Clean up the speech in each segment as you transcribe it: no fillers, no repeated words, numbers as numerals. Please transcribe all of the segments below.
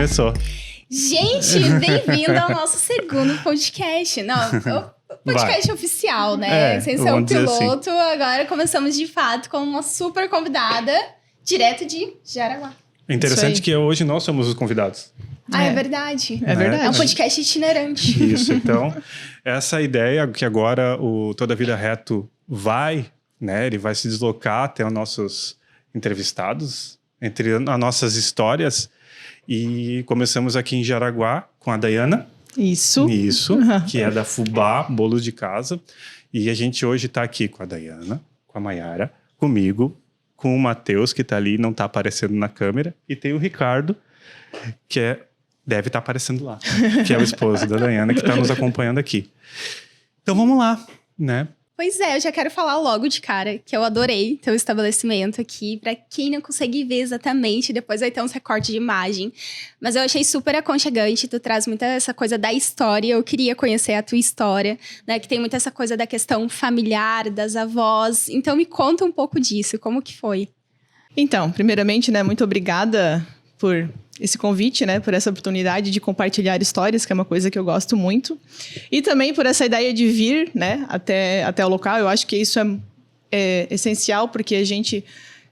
começou. Gente, bem-vindo ao nosso segundo podcast. Não, o podcast oficial, né? Sem ser um piloto. Assim. Agora começamos de fato com uma super convidada, direto de Jaraguá. É interessante que hoje nós somos os convidados. É verdade. É verdade. É um podcast itinerante. Isso, então, essa ideia que agora o Toda Vida Reto vai, né? Ele vai se deslocar até os nossos entrevistados, entre as nossas histórias. E começamos aqui em Jaraguá com a Dayana. Isso, que é da Fubá, Bolos de Casa. E a gente hoje está aqui com a Dayana, com a Mayara, comigo, com o Matheus, que está ali, não está aparecendo na câmera. E tem o Ricardo, que deve estar aparecendo lá, que é o esposo da Dayana, que está nos acompanhando aqui. Então vamos lá, né? Pois é, eu já quero falar logo de cara que eu adorei teu estabelecimento aqui. Pra quem não consegue ver exatamente, depois vai ter uns recortes de imagem. Mas eu achei super aconchegante, tu traz muita essa coisa da história. Eu queria conhecer a tua história, né? Que tem muita essa coisa da questão familiar, das avós. Então me conta um pouco disso, como que foi? Então, primeiramente, né, muito obrigada por esse convite, né, por essa oportunidade de compartilhar histórias, que é uma coisa que eu gosto muito. E também por essa ideia de vir, né, até o local. Eu acho que isso é essencial, porque a gente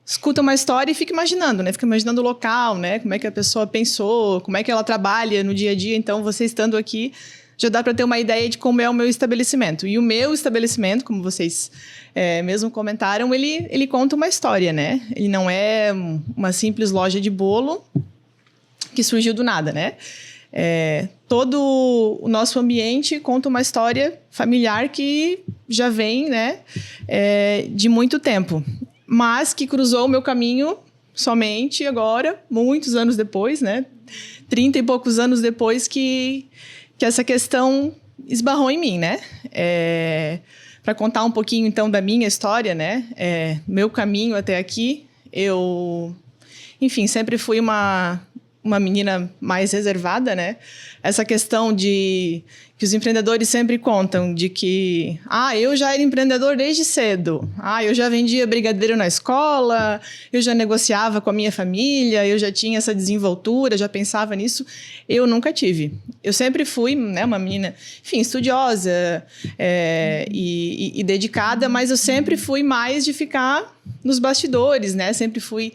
escuta uma história e fica imaginando, né? Fica imaginando o local, né? Como é que a pessoa pensou, como é que ela trabalha no dia a dia. Então, você estando aqui, já dá para ter uma ideia de como é o meu estabelecimento. E o meu estabelecimento, como vocês mesmo comentaram, ele conta uma história, né? Ele não é uma simples loja de bolo que surgiu do nada, né? Todo o nosso ambiente conta uma história familiar que já vem, né, de muito tempo, mas que cruzou o meu caminho somente agora, muitos anos depois, né? 30 e poucos anos depois que essa questão esbarrou em mim, né? Para contar um pouquinho, então, da minha história, né? Meu caminho até aqui, enfim, sempre fui uma menina mais reservada, né? Essa questão que os empreendedores sempre contam de que eu já era empreendedor desde cedo. Eu já vendia brigadeiro na escola, eu já negociava com a minha família, eu já tinha essa desenvoltura, já pensava nisso. Eu nunca tive. Eu sempre fui, né, uma menina, enfim, estudiosa e dedicada, mas eu sempre fui mais de ficar nos bastidores, né? Sempre fui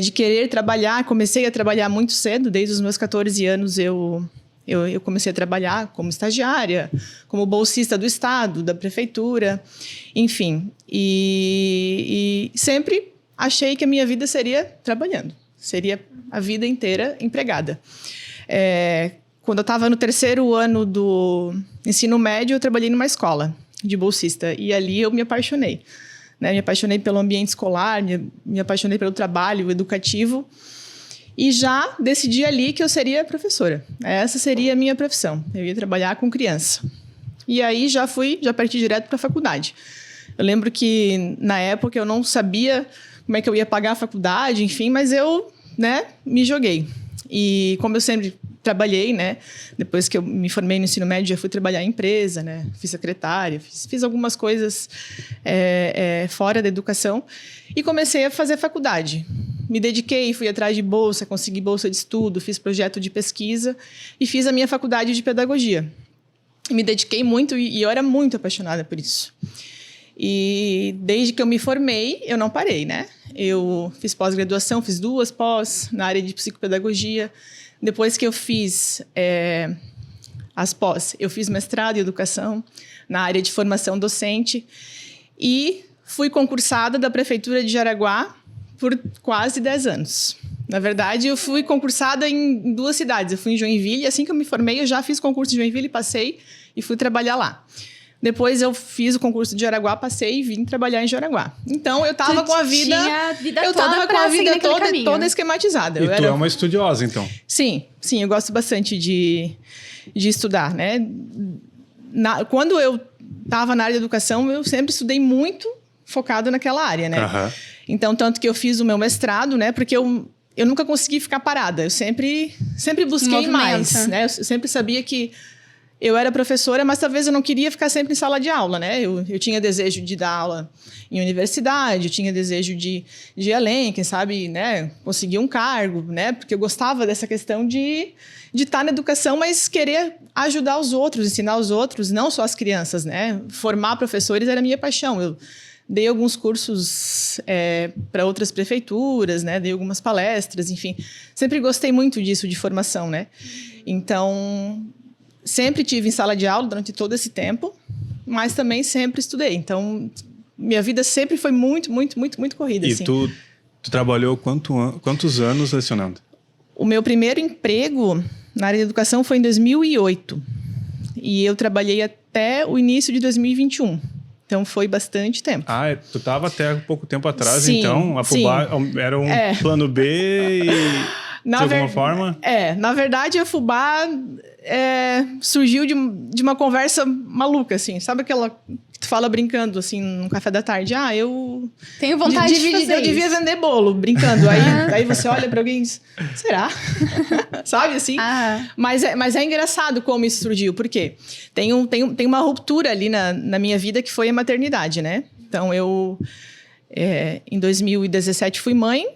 de querer trabalhar. Comecei a trabalhar muito cedo, desde os meus 14 anos eu comecei a trabalhar como estagiária, como bolsista do Estado, da Prefeitura, enfim. E sempre achei que a minha vida seria trabalhando, seria a vida inteira empregada. Quando eu estava no 3º ano do ensino médio, eu trabalhei numa escola de bolsista, e ali eu me apaixonei. Né? Me apaixonei pelo ambiente escolar, me apaixonei pelo trabalho educativo, e já decidi ali que eu seria professora. Essa seria a minha profissão. Eu ia trabalhar com criança. E aí já parti direto para a faculdade. Eu lembro que, na época, eu não sabia como é que eu ia pagar a faculdade, enfim, mas eu, né, me joguei. E como eu sempre trabalhei, né, depois que eu me formei no ensino médio, já fui trabalhar em empresa, né, fui secretária, fiz algumas coisas fora da educação e comecei a fazer faculdade. Me dediquei, fui atrás de bolsa, consegui bolsa de estudo, fiz projeto de pesquisa e fiz a minha faculdade de pedagogia. Me dediquei muito e eu era muito apaixonada por isso. E desde que eu me formei, eu não parei, né? Eu fiz pós-graduação, fiz 2 pós na área de psicopedagogia. Depois que eu fiz as pós, eu fiz mestrado em educação na área de formação docente e fui concursada da Prefeitura de Jaraguá por quase 10 anos. Na verdade, eu fui concursada em 2 cidades. Eu fui em Joinville, assim que eu me formei, eu já fiz concurso em Joinville, passei e fui trabalhar lá. Depois eu fiz o concurso de Jaraguá, passei e vim trabalhar em Jaraguá. Então, eu estava com a vida... Eu estava com a vida toda esquematizada. E tu é uma estudiosa, então? Sim, eu gosto bastante de estudar, né? Quando eu estava na área de educação, eu sempre estudei muito focado naquela área, né? Uhum. Então, tanto que eu fiz o meu mestrado, né? Porque eu nunca consegui ficar parada. Eu sempre busquei mais, né? Eu sempre sabia que eu era professora, mas talvez eu não queria ficar sempre em sala de aula, né? Eu tinha desejo de dar aula em universidade, eu tinha desejo de ir além, quem sabe, né? Conseguir um cargo, né? Porque eu gostava dessa questão de estar na educação, mas querer ajudar os outros, ensinar os outros, não só as crianças, né? Formar professores era a minha paixão. Eu dei alguns cursos para outras prefeituras, né? Dei algumas palestras, enfim. Sempre gostei muito disso, de formação, né? Então, sempre tive em sala de aula durante todo esse tempo, mas também sempre estudei. Então, minha vida sempre foi muito, muito, muito, muito corrida. E assim. tu trabalhou quantos anos lecionando? O meu primeiro emprego na área de educação foi em 2008. E eu trabalhei até o início de 2021. Então, foi bastante tempo. Ah, tu estava até pouco tempo atrás, Sim, então a FUBAR era um plano B de alguma forma? Na verdade, a FUBAR surgiu de uma conversa maluca, assim. Sabe aquela que tu fala brincando, assim, no café da tarde? Eu tenho vontade de fazer eu devia vender bolo, brincando. Aí você olha para alguém e diz, será? Sabe, assim? Mas é engraçado como isso surgiu. Por quê? Tem uma ruptura ali na minha vida que foi a maternidade, né? Então, em 2017 fui mãe.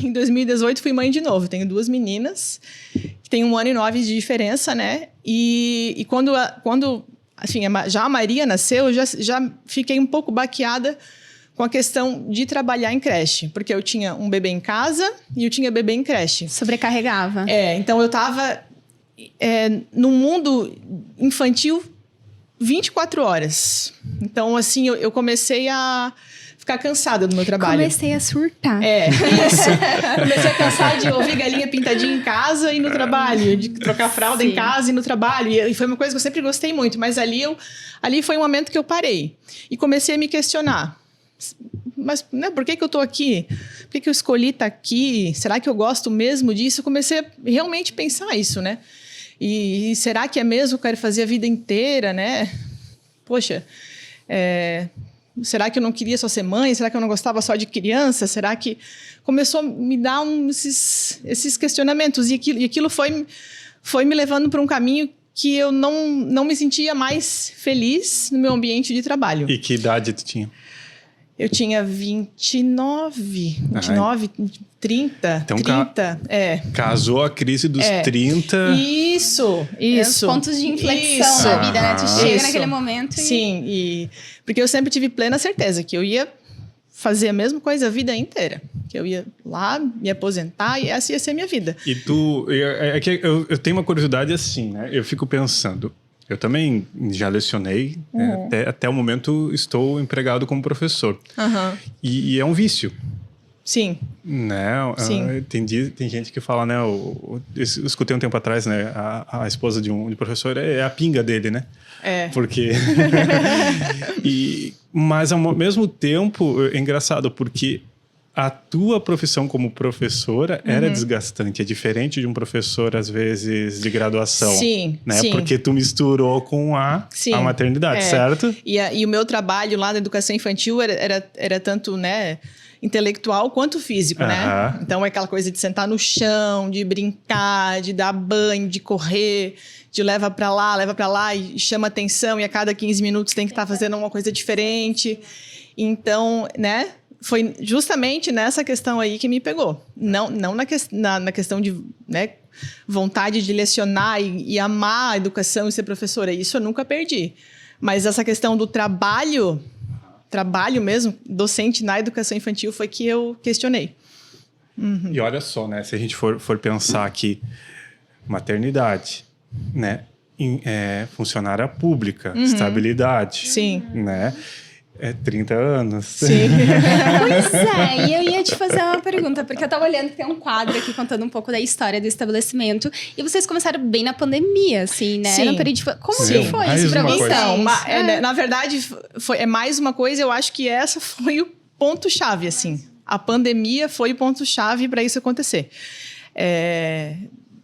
Em 2018 fui mãe de novo. Tenho 2 meninas, que têm 1 ano e 9 de diferença, né? E quando assim, já a Maria nasceu, eu já fiquei um pouco baqueada com a questão de trabalhar em creche. Porque eu tinha um bebê em casa e eu tinha bebê em creche. Sobrecarregava. Então eu estava no mundo infantil 24 horas. Então, assim, eu comecei a ficar cansada do meu trabalho. Comecei a surtar. Isso. Comecei a cansar de ouvir galinha pintadinha em casa e no trabalho, de trocar fralda em casa e no trabalho. E foi uma coisa que eu sempre gostei muito. Mas ali foi um momento que eu parei e comecei a me questionar. Mas, né, por que eu estou aqui? Por que eu escolhi estar aqui? Será que eu gosto mesmo disso? Eu comecei a realmente pensar isso, né? E será que é mesmo que eu quero fazer a vida inteira, né? Poxa, será que eu não queria só ser mãe? Será que eu não gostava só de criança? Será que... Começou a me dar esses questionamentos. E aquilo foi me levando para um caminho que eu não me sentia mais feliz no meu ambiente de trabalho. E que idade tu tinha? Eu tinha 29, 30, então, 30. Casou a crise dos 30. Isso. Os pontos de inflexão da vida, né? Tu chega naquele momento e... Sim, porque eu sempre tive plena certeza que eu ia fazer a mesma coisa a vida inteira. Que eu ia lá, me aposentar e essa ia ser a minha vida. E tu... Eu tenho uma curiosidade assim, né? Eu fico pensando... Eu também já lecionei, até o momento estou empregado como professor. Uhum. E é um vício. Sim. Né? Sim. Tem gente que fala, né? Eu escutei um tempo atrás, né? A esposa de um professor é a pinga dele, né? Porque... Mas ao mesmo tempo, é engraçado, porque... A tua profissão como professora era desgastante. É diferente de um professor, às vezes, de graduação. Sim, né? sim. Porque tu misturou com a maternidade, certo? E o meu trabalho lá na educação infantil era tanto, né, intelectual quanto físico, né? Então, é aquela coisa de sentar no chão, de brincar, de dar banho, de correr, de leva pra lá e chama atenção. E a cada 15 minutos tem que estar fazendo uma coisa diferente. Então, né... Foi justamente nessa questão aí que me pegou. Não na questão de, né, vontade de lecionar e amar a educação e ser professora. Isso eu nunca perdi. Mas essa questão do trabalho mesmo, docente na educação infantil, foi que eu questionei. E olha só, né? Se a gente for pensar aqui, maternidade, né? Funcionária pública, estabilidade. Sim. Né? 30 anos. Sim. Pois e eu ia te fazer uma pergunta, porque eu tava olhando que tem um quadro aqui contando um pouco da história do estabelecimento, e vocês começaram bem na pandemia, assim, né? Sim. No período como Sim. que foi isso pra vocês? Então, na verdade, é mais uma coisa, eu acho que essa foi o ponto-chave, assim. A pandemia foi o ponto-chave para isso acontecer.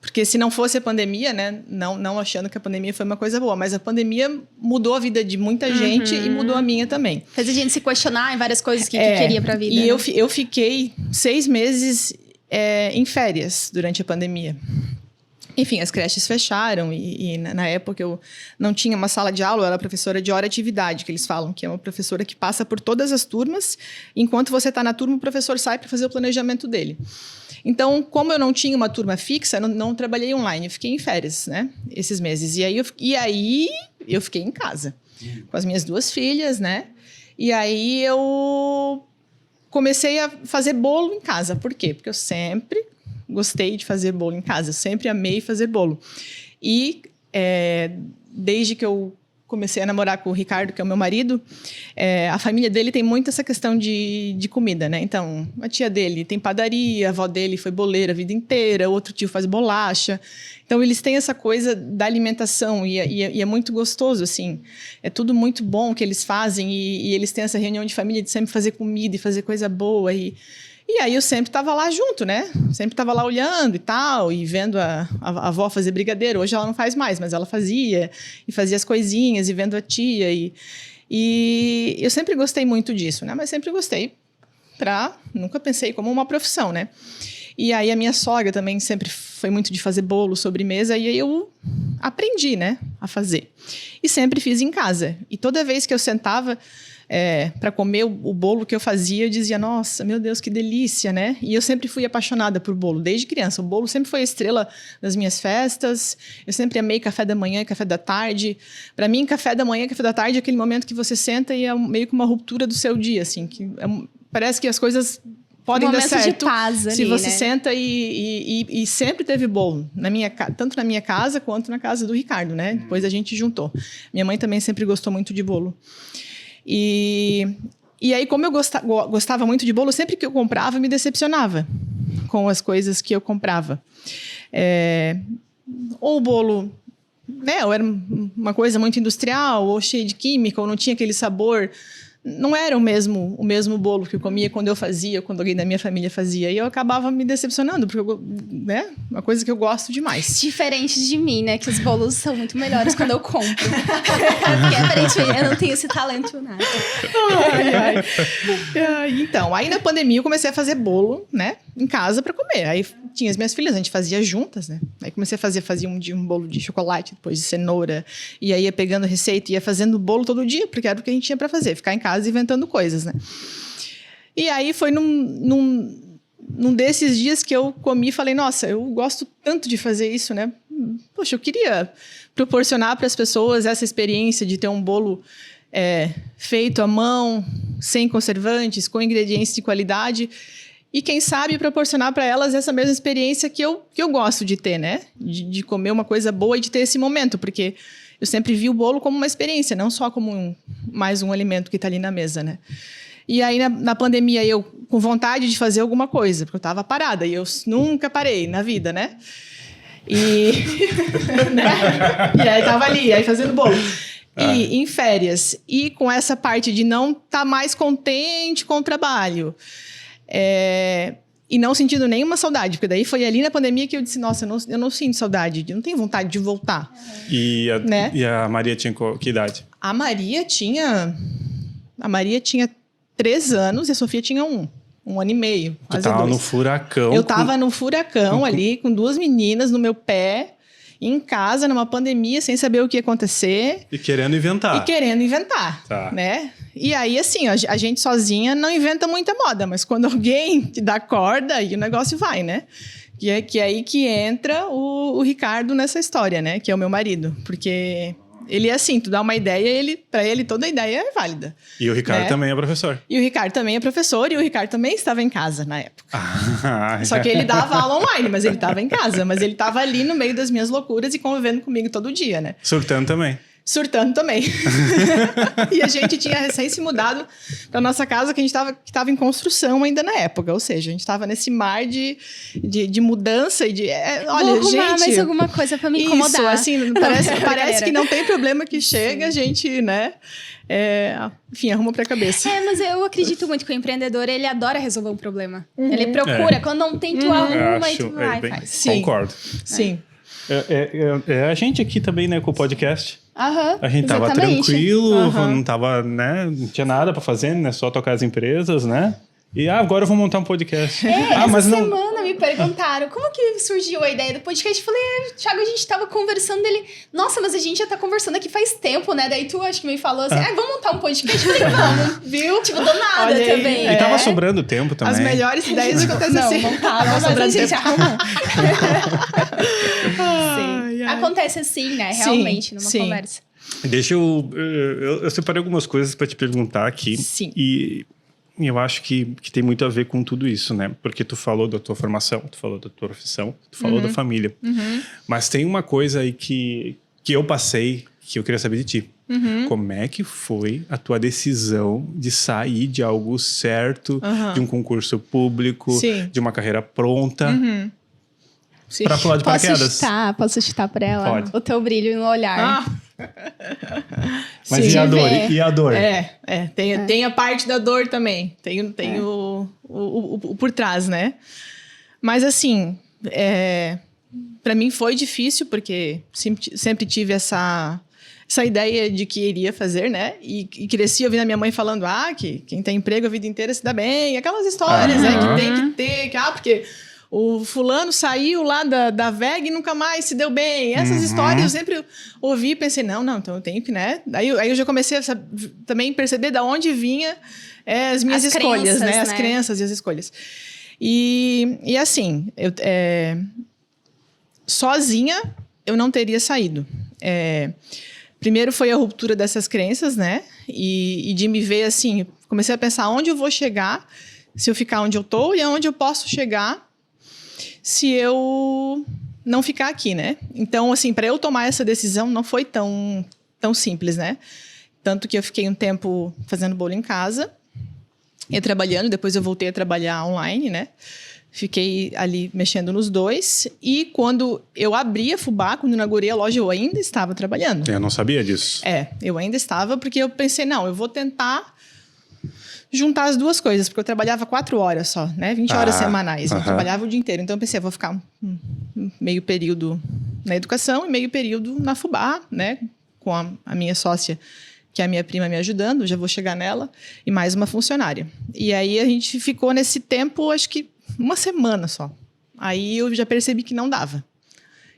Porque se não fosse a pandemia, né? Não achando que a pandemia foi uma coisa boa, mas a pandemia mudou a vida de muita gente e mudou a minha também. Fez a gente se questionar em várias coisas que queria pra vida. E né? eu fiquei 6 meses em férias durante a pandemia. Enfim, as creches fecharam e na época eu não tinha uma sala de aula, eu era professora de hora-atividade, que eles falam, que é uma professora que passa por todas as turmas, enquanto você está na turma, o professor sai para fazer o planejamento dele. Então, como eu não tinha uma turma fixa, eu não trabalhei online, eu fiquei em férias, né, esses meses. E aí eu fiquei em casa, com as minhas 2 filhas, né, e aí eu comecei a fazer bolo em casa. Por quê? Porque eu sempre gostei de fazer bolo em casa, sempre amei fazer bolo. E desde que eu comecei a namorar com o Ricardo, que é o meu marido, a família dele tem muito essa questão de comida, né? Então, a tia dele tem padaria, a avó dele foi boleira a vida inteira, outro tio faz bolacha. Então, eles têm essa coisa da alimentação e é muito gostoso, assim. É tudo muito bom que eles fazem e eles têm essa reunião de família de sempre fazer comida e fazer coisa boa E aí eu sempre estava lá junto, né? Sempre estava lá olhando e tal, e vendo a avó fazer brigadeiro. Hoje ela não faz mais, mas ela fazia, e fazia as coisinhas, e vendo a tia. E eu sempre gostei muito disso, né? Mas sempre gostei nunca pensei como uma profissão, né? E aí a minha sogra também sempre foi muito de fazer bolo, sobremesa, e aí eu aprendi, né? A fazer. E sempre fiz em casa. E toda vez que eu sentava para comer o bolo que eu fazia, eu dizia, nossa, meu Deus, que delícia, né? E eu sempre fui apaixonada por bolo, desde criança. O bolo sempre foi a estrela das minhas festas. Eu sempre amei café da manhã e café da tarde. Para mim, café da manhã e café da tarde é aquele momento que você senta e é meio que uma ruptura do seu dia, assim. Parece que as coisas podem dar certo de paz ali, se você né? senta e sempre teve bolo, tanto na minha casa quanto na casa do Ricardo, né? Depois a gente juntou. Minha mãe também sempre gostou muito de bolo. E aí, como eu gostava muito de bolo, sempre que eu comprava, me decepcionava com as coisas que eu comprava. Ou o bolo, né, ou era uma coisa muito industrial, ou cheio de química, ou não tinha aquele sabor. Não era o mesmo bolo que eu comia quando eu fazia, quando alguém da minha família fazia. E eu acabava me decepcionando, porque né, uma coisa que eu gosto demais. Diferente de mim, né? Que os bolos são muito melhores quando eu compro. Porque aparentemente eu não tenho esse talento nada. Então, aí na pandemia eu comecei a fazer bolo, né? Em casa para comer. Aí tinha as minhas filhas, a gente fazia juntas, né? Aí comecei a fazer um bolo de chocolate, depois de cenoura. E aí ia pegando receita, ia fazendo bolo todo dia, porque era o que a gente tinha para fazer. Ficar em casa inventando coisas, né? E aí foi num desses dias que eu comi e falei, nossa, eu gosto tanto de fazer isso, né? Poxa, eu queria proporcionar para as pessoas essa experiência de ter um bolo feito à mão, sem conservantes, com ingredientes de qualidade. E quem sabe proporcionar para elas essa mesma experiência que eu gosto de ter, né? De comer uma coisa boa e de ter esse momento, porque eu sempre vi o bolo como uma experiência, não só como mais um alimento que está ali na mesa, né? E aí, na pandemia, eu com vontade de fazer alguma coisa, porque eu estava parada, e eu nunca parei na vida, né? E aí, estava ali, aí fazendo bolo. E em férias. E com essa parte de não estar mais contente com o trabalho. E não sentindo nenhuma saudade, porque daí foi ali na pandemia que eu disse, nossa, eu não sinto saudade, eu não tenho vontade de voltar. E a Maria tinha que idade? A Maria tinha 3 anos e a Sofia tinha 1 ano e meio. Tu tava no furacão. Eu tava no furacão ali, com 2 meninas no meu pé, em casa, numa pandemia, sem saber o que ia acontecer. E querendo inventar. Tá. Né? E aí, assim, a gente sozinha não inventa muita moda, mas quando alguém te dá corda, aí o negócio vai, né? Que é aí que entra o Ricardo nessa história, né? Que é o meu marido. Porque ele é assim, tu dá uma ideia, pra ele toda ideia é válida. E o Ricardo também é professor. E o Ricardo também é professor, e o Ricardo também estava em casa na época. Só que ele dava aula online, mas ele estava em casa. Mas ele estava ali no meio das minhas loucuras e convivendo comigo todo dia, né? Surtando também. E a gente tinha recém se mudado para nossa casa, que a gente estava em construção ainda na época. Ou seja, a gente estava nesse mar de mudança e de... olha, vou arrumar gente... mais alguma coisa para me incomodar. Isso, assim, parece que não tem problema que chega, a gente, né... enfim, arruma pra cabeça. Mas eu acredito muito que o empreendedor, ele adora resolver um problema. Ele procura. Quando não tem, tu arruma e tu vai e faz. Sim. Concordo. Sim. A gente aqui também, né, com o podcast. A gente tava exatamente. tranquilo, não tava, né, não tinha nada pra fazer, né, só tocar as empresas, né? E agora eu vou montar um podcast. Essa semana me perguntaram como que surgiu a ideia do podcast. Eu falei, Thiago, a gente tava conversando dele. Nossa, mas a gente já tá conversando aqui faz tempo, né? Daí tu acho que me falou assim, vamos montar um podcast. Eu falei, vamos, viu? Tipo, do nada também. E tava sobrando tempo também. As melhores ideias acontecem assim. Não tava sobrando tempo. Sim. Acontece assim, né? Realmente, numa conversa. Deixa eu separei algumas coisas para te perguntar aqui. Sim. E eu acho que tem muito a ver com tudo isso, né? Porque tu falou da tua formação, tu falou da tua profissão, tu falou da família. Mas tem uma coisa aí que eu passei, que eu queria saber de ti. Como é que foi a tua decisão de sair de algo certo, de um concurso público, de uma carreira pronta, para pular de paraquedas? Posso chutar pra ela? Pode. O teu brilho no olhar. Mas e a dor? Tem a parte da dor também. Tem o por trás, né? Mas assim, para mim foi difícil, porque sempre tive essa ideia de que iria fazer, né? E cresci ouvindo a minha mãe falando, que quem tem emprego a vida inteira se dá bem. Aquelas histórias, né? Que tem que ter, porque o fulano saiu lá da VEG e nunca mais se deu bem. Essas histórias eu sempre ouvi e pensei, não, então eu tenho que, né? Aí eu já comecei a também perceber de onde vinha as minhas escolhas, né? As crenças e as escolhas. E assim, sozinha eu não teria saído. Primeiro foi a ruptura dessas crenças, né? E de me ver assim, comecei a pensar onde eu vou chegar se eu ficar onde eu tô e aonde eu posso chegar se eu não ficar aqui, né? Então, assim, para eu tomar essa decisão não foi tão simples, né? Tanto que eu fiquei um tempo fazendo bolo em casa e trabalhando, depois eu voltei a trabalhar online, né? Fiquei ali mexendo nos dois. E quando eu abri a Fubá, quando inaugurei a loja, eu ainda estava trabalhando. Eu não sabia disso. Eu ainda estava, porque eu pensei, não, eu vou tentar juntar as duas coisas, porque eu trabalhava 4 horas só, né? 20 horas semanais. Eu trabalhava o dia inteiro. Então eu pensei, eu vou ficar um meio período na educação e meio período na Fubá, né? Com a minha sócia, que é a minha prima, me ajudando. Já vou chegar nela. E mais uma funcionária. E aí a gente ficou nesse tempo, acho que 1 semana só. Aí eu já percebi que não dava.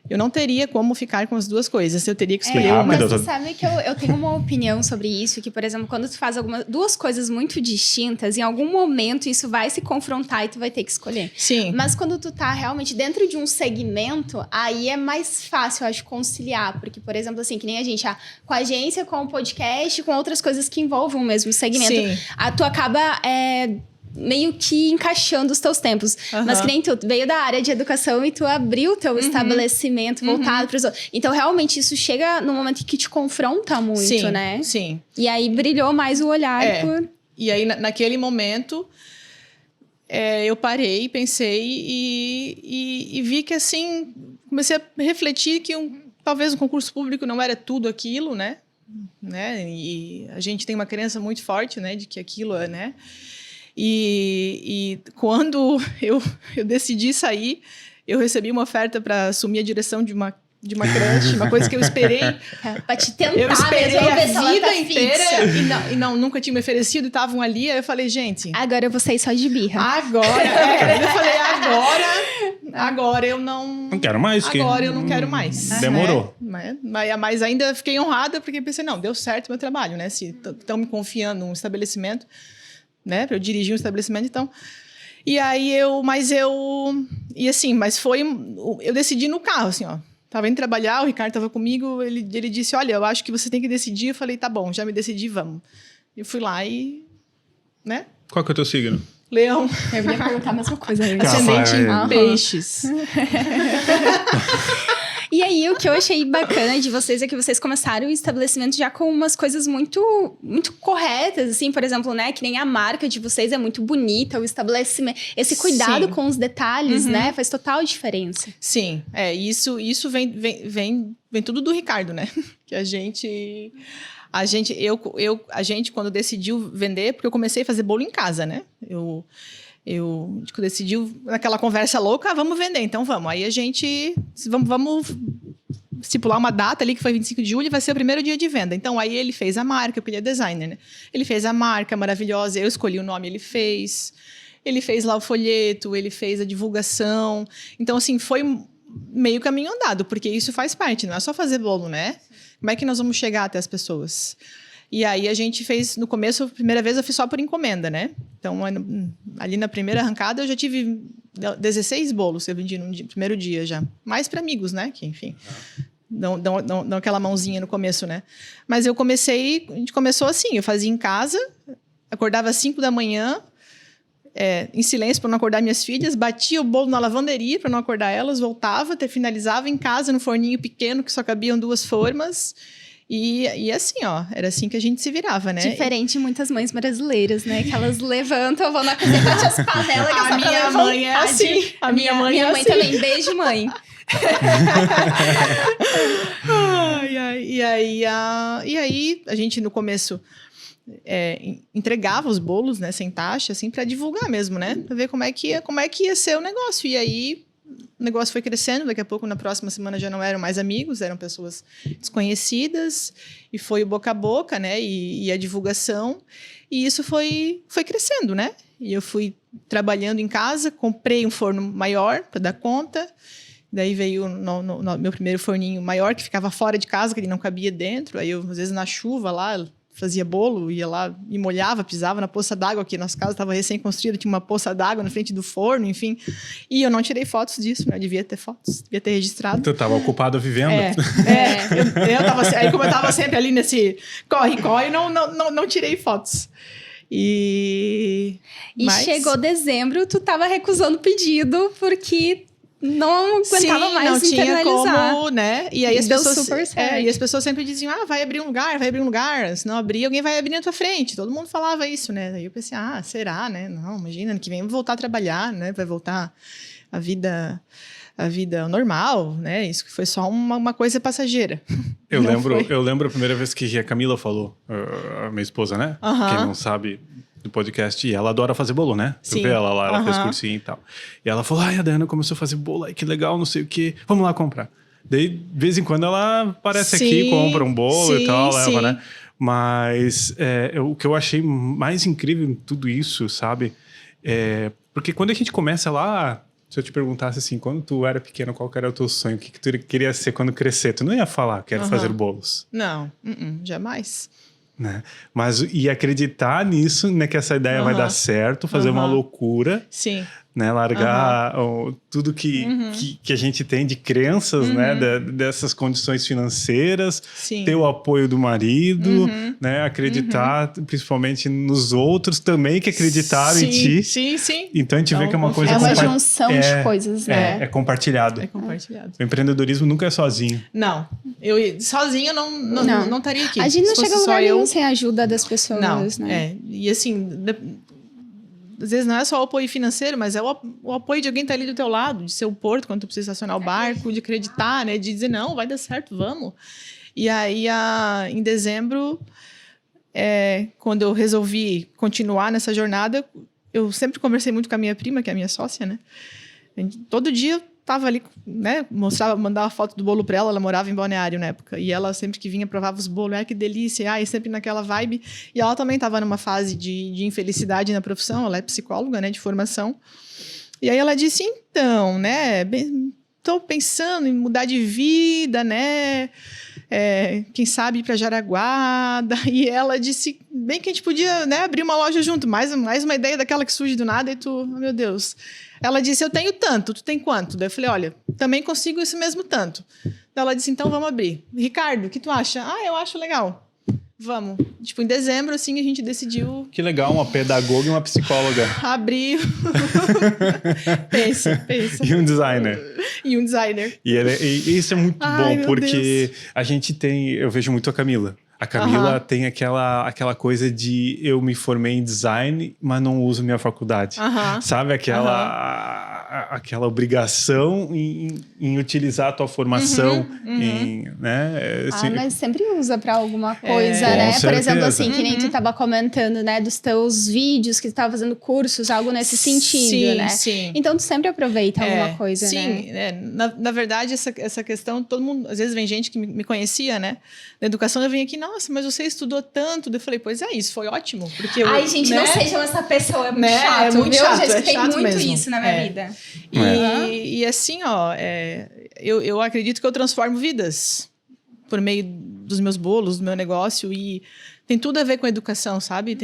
Eu não teria como ficar com as duas coisas. Eu teria que escolher uma. Mas você sabe que eu tenho uma opinião sobre isso, que, por exemplo, quando tu faz duas coisas muito distintas, em algum momento isso vai se confrontar e tu vai ter que escolher. Sim. Mas quando tu tá realmente dentro de um segmento, aí é mais fácil, eu acho, conciliar. Porque, por exemplo, assim, que nem a gente, com a agência, com o podcast, com outras coisas que envolvem o mesmo segmento. Sim. Tu acaba meio que encaixando os teus tempos. Mas que nem tu veio da área de educação e tu abriu o teu estabelecimento voltado para os outros. Então, realmente, isso chega no momento que te confronta muito, né? Sim. E aí, brilhou mais o olhar por... E aí, naquele momento, eu parei, pensei e vi que, assim, comecei a refletir que talvez um concurso público não era tudo aquilo, né? E a gente tem uma crença muito forte, né? De que aquilo é, né? E quando eu decidi sair, eu recebi uma oferta para assumir a direção de uma creche, uma coisa que eu esperei. Para te tentar, eu esperei a vida inteira e nunca tinha me oferecido e estavam ali. Aí eu falei, gente, agora eu vou sair só de birra. Agora, eu falei, agora eu não quero mais. Agora eu não quero mais. Demorou. Né? Mas ainda fiquei honrada porque pensei, não, deu certo o meu trabalho, né? Se estão me confiando num estabelecimento, né, para eu dirigir um estabelecimento, então. E aí mas foi, eu decidi no carro, assim, ó. Tava indo trabalhar, o Ricardo tava comigo, ele disse, olha, eu acho que você tem que decidir. Eu falei, tá bom, já me decidi, vamos. Eu fui lá e, né? Qual que é o teu signo? Leão. Eu ia perguntar a mesma coisa. Ascendente em peixes. E aí, o que eu achei bacana de vocês é que vocês começaram o estabelecimento já com umas coisas muito, muito corretas, assim, por exemplo, né? Que nem a marca de vocês é muito bonita, o estabelecimento. Esse cuidado com os detalhes, né? Faz total diferença. Sim, isso vem tudo do Ricardo, né? Que a gente, quando decidiu vender, porque eu comecei a fazer bolo em casa, né? Eu decidiu, naquela conversa louca, vamos vender, então vamos. Aí a gente, vamos estipular uma data ali, que foi 25 de julho, vai ser o primeiro dia de venda. Então, aí ele fez a marca, porque ele é designer, né? Ele fez a marca maravilhosa, eu escolhi o nome, ele fez. Ele fez lá o folheto, ele fez a divulgação. Então, assim, foi meio caminho andado, porque isso faz parte, não é só fazer bolo, né? Como é que nós vamos chegar até as pessoas? E aí a gente fez, no começo, a primeira vez eu fiz só por encomenda, né? Então, ali na primeira arrancada eu já tive 16 bolos que eu vendi no primeiro dia já. Mais para amigos, né? Que, enfim, dão aquela mãozinha no começo, né? Mas a gente começou assim, eu fazia em casa, acordava às 5 da manhã, em silêncio para não acordar minhas filhas, batia o bolo na lavanderia para não acordar elas, voltava, finalizava em casa no forninho pequeno que só cabiam 2 formas. E assim, ó, era assim que a gente se virava, né? Diferente de muitas mães brasileiras, né? Que elas levantam, vão na cozinha, batem as panelas. A minha mãe é assim. A minha mãe é assim. também. Beijo, mãe. E aí a gente no começo entregava os bolos, né, sem taxa, assim, para divulgar mesmo, né? Para ver como é que ia ser o negócio. E aí o negócio foi crescendo, daqui a pouco, na próxima semana, já não eram mais amigos, eram pessoas desconhecidas, e foi o boca a boca, né, e a divulgação, e isso foi crescendo, né? E eu fui trabalhando em casa, comprei um forno maior para dar conta, daí veio no meu primeiro forninho maior, que ficava fora de casa, que ele não cabia dentro, aí eu, às vezes, na chuva lá, fazia bolo, ia lá e molhava, pisava na poça d'água, que nossa casa estava recém-construída, tinha uma poça d'água na frente do forno, enfim. E eu não tirei fotos disso, né? Eu devia ter fotos, devia ter registrado. Tu estava ocupado vivendo. Eu tava, aí como eu estava sempre ali nesse corre-corre, não tirei fotos. Mas chegou dezembro, tu tava recusando o pedido, porque não aguentava mais não tinha internalizar. como, né? E aí as Deu pessoas super certo. e as pessoas sempre diziam: vai abrir um lugar. Se não abrir, alguém vai abrir na tua frente. Todo mundo falava isso, né? Aí eu pensei: será, né? Não, imagina, ano que vem eu vou voltar a trabalhar, né? Vai voltar a vida normal, né? Isso que foi só uma coisa passageira. Eu lembro a primeira vez que a Camila falou, a minha esposa, né? Quem não sabe do podcast, e ela adora fazer bolo, né? Sim. Tu vê ela lá, ela fez cursinho e tal. E ela falou: a Dayana começou a fazer bolo, que legal, não sei o quê, vamos lá comprar. Daí, de vez em quando, ela aparece aqui, compra um bolo e tal, leva, né? Mas o que eu achei mais incrível em tudo isso, sabe? Porque quando a gente começa lá, se eu te perguntasse assim, quando tu era pequeno, qual que era o teu sonho? O que tu queria ser quando crescer? Tu não ia falar, quero fazer bolos. Não, jamais. Né? Mas e acreditar nisso, né, que essa ideia vai dar certo, fazer uma loucura, sim, né, largar tudo que a gente tem de crenças, né, dessas condições financeiras, sim, ter o apoio do marido, né, acreditar principalmente nos outros também que acreditaram em ti. Sim. Então a gente vê que é uma coisa uma junção de coisas, né? É compartilhado. É compartilhado. O empreendedorismo nunca é sozinho. Não, eu sozinho não estaria aqui. A gente não chega a lugar nenhum sem a ajuda das pessoas, não, né? E assim, às vezes não é só o apoio financeiro, mas é o apoio de alguém estar ali do teu lado, de ser o porto quando tu precisa estacionar o barco, de acreditar, né? De dizer, não, vai dar certo, vamos. E aí, em dezembro, quando eu resolvi continuar nessa jornada, eu sempre conversei muito com a minha prima, que é a minha sócia, né? Todo dia eu tava ali, né? Mandava foto do bolo pra ela morava em Balneário na época. E ela sempre que vinha, provava os bolos. Que delícia. E sempre naquela vibe. E ela também tava numa fase de infelicidade na profissão. Ela é psicóloga, né? De formação. E aí ela disse, então, né? Tô pensando em mudar de vida, né? Quem sabe ir para Jaraguá. E ela disse bem que a gente podia, né, abrir uma loja junto. Mais uma ideia daquela que surge do nada e tu, meu Deus. Ela disse, eu tenho tanto, tu tem quanto? Daí eu falei, olha, também consigo esse mesmo tanto. Daí ela disse, então vamos abrir. Ricardo, o que tu acha? Eu acho legal. Vamos. Tipo, em dezembro, assim, a gente decidiu... Que legal, uma pedagoga e uma psicóloga. Abrir. Pensa. E um designer. E isso é muito bom, porque a gente tem... Eu vejo muito a Camila. A Camila tem aquela coisa de eu me formei em design, mas não uso minha faculdade. Sabe? aquela obrigação em utilizar a tua formação, né? Assim, mas sempre usa pra alguma coisa, né? Com Por certeza. exemplo, assim, que nem tu tava comentando, né? Dos teus vídeos, que tu tava fazendo cursos, algo nesse sentido, né? Sim. Então, tu sempre aproveita alguma coisa, sim, né? Na verdade, essa questão, todo mundo, às vezes vem gente que me conhecia, né? Na educação, eu venho aqui, nossa, mas você estudou tanto. Eu falei, pois é, isso foi ótimo. Porque Ai, gente, né? não sejam essa pessoa, é muito Né? chato, É muito viu? chato, Eu já escutei chato muito mesmo. isso na minha vida. E assim, ó, eu acredito que eu transformo vidas por meio dos meus bolos, do meu negócio, e tem tudo a ver com a educação, sabe?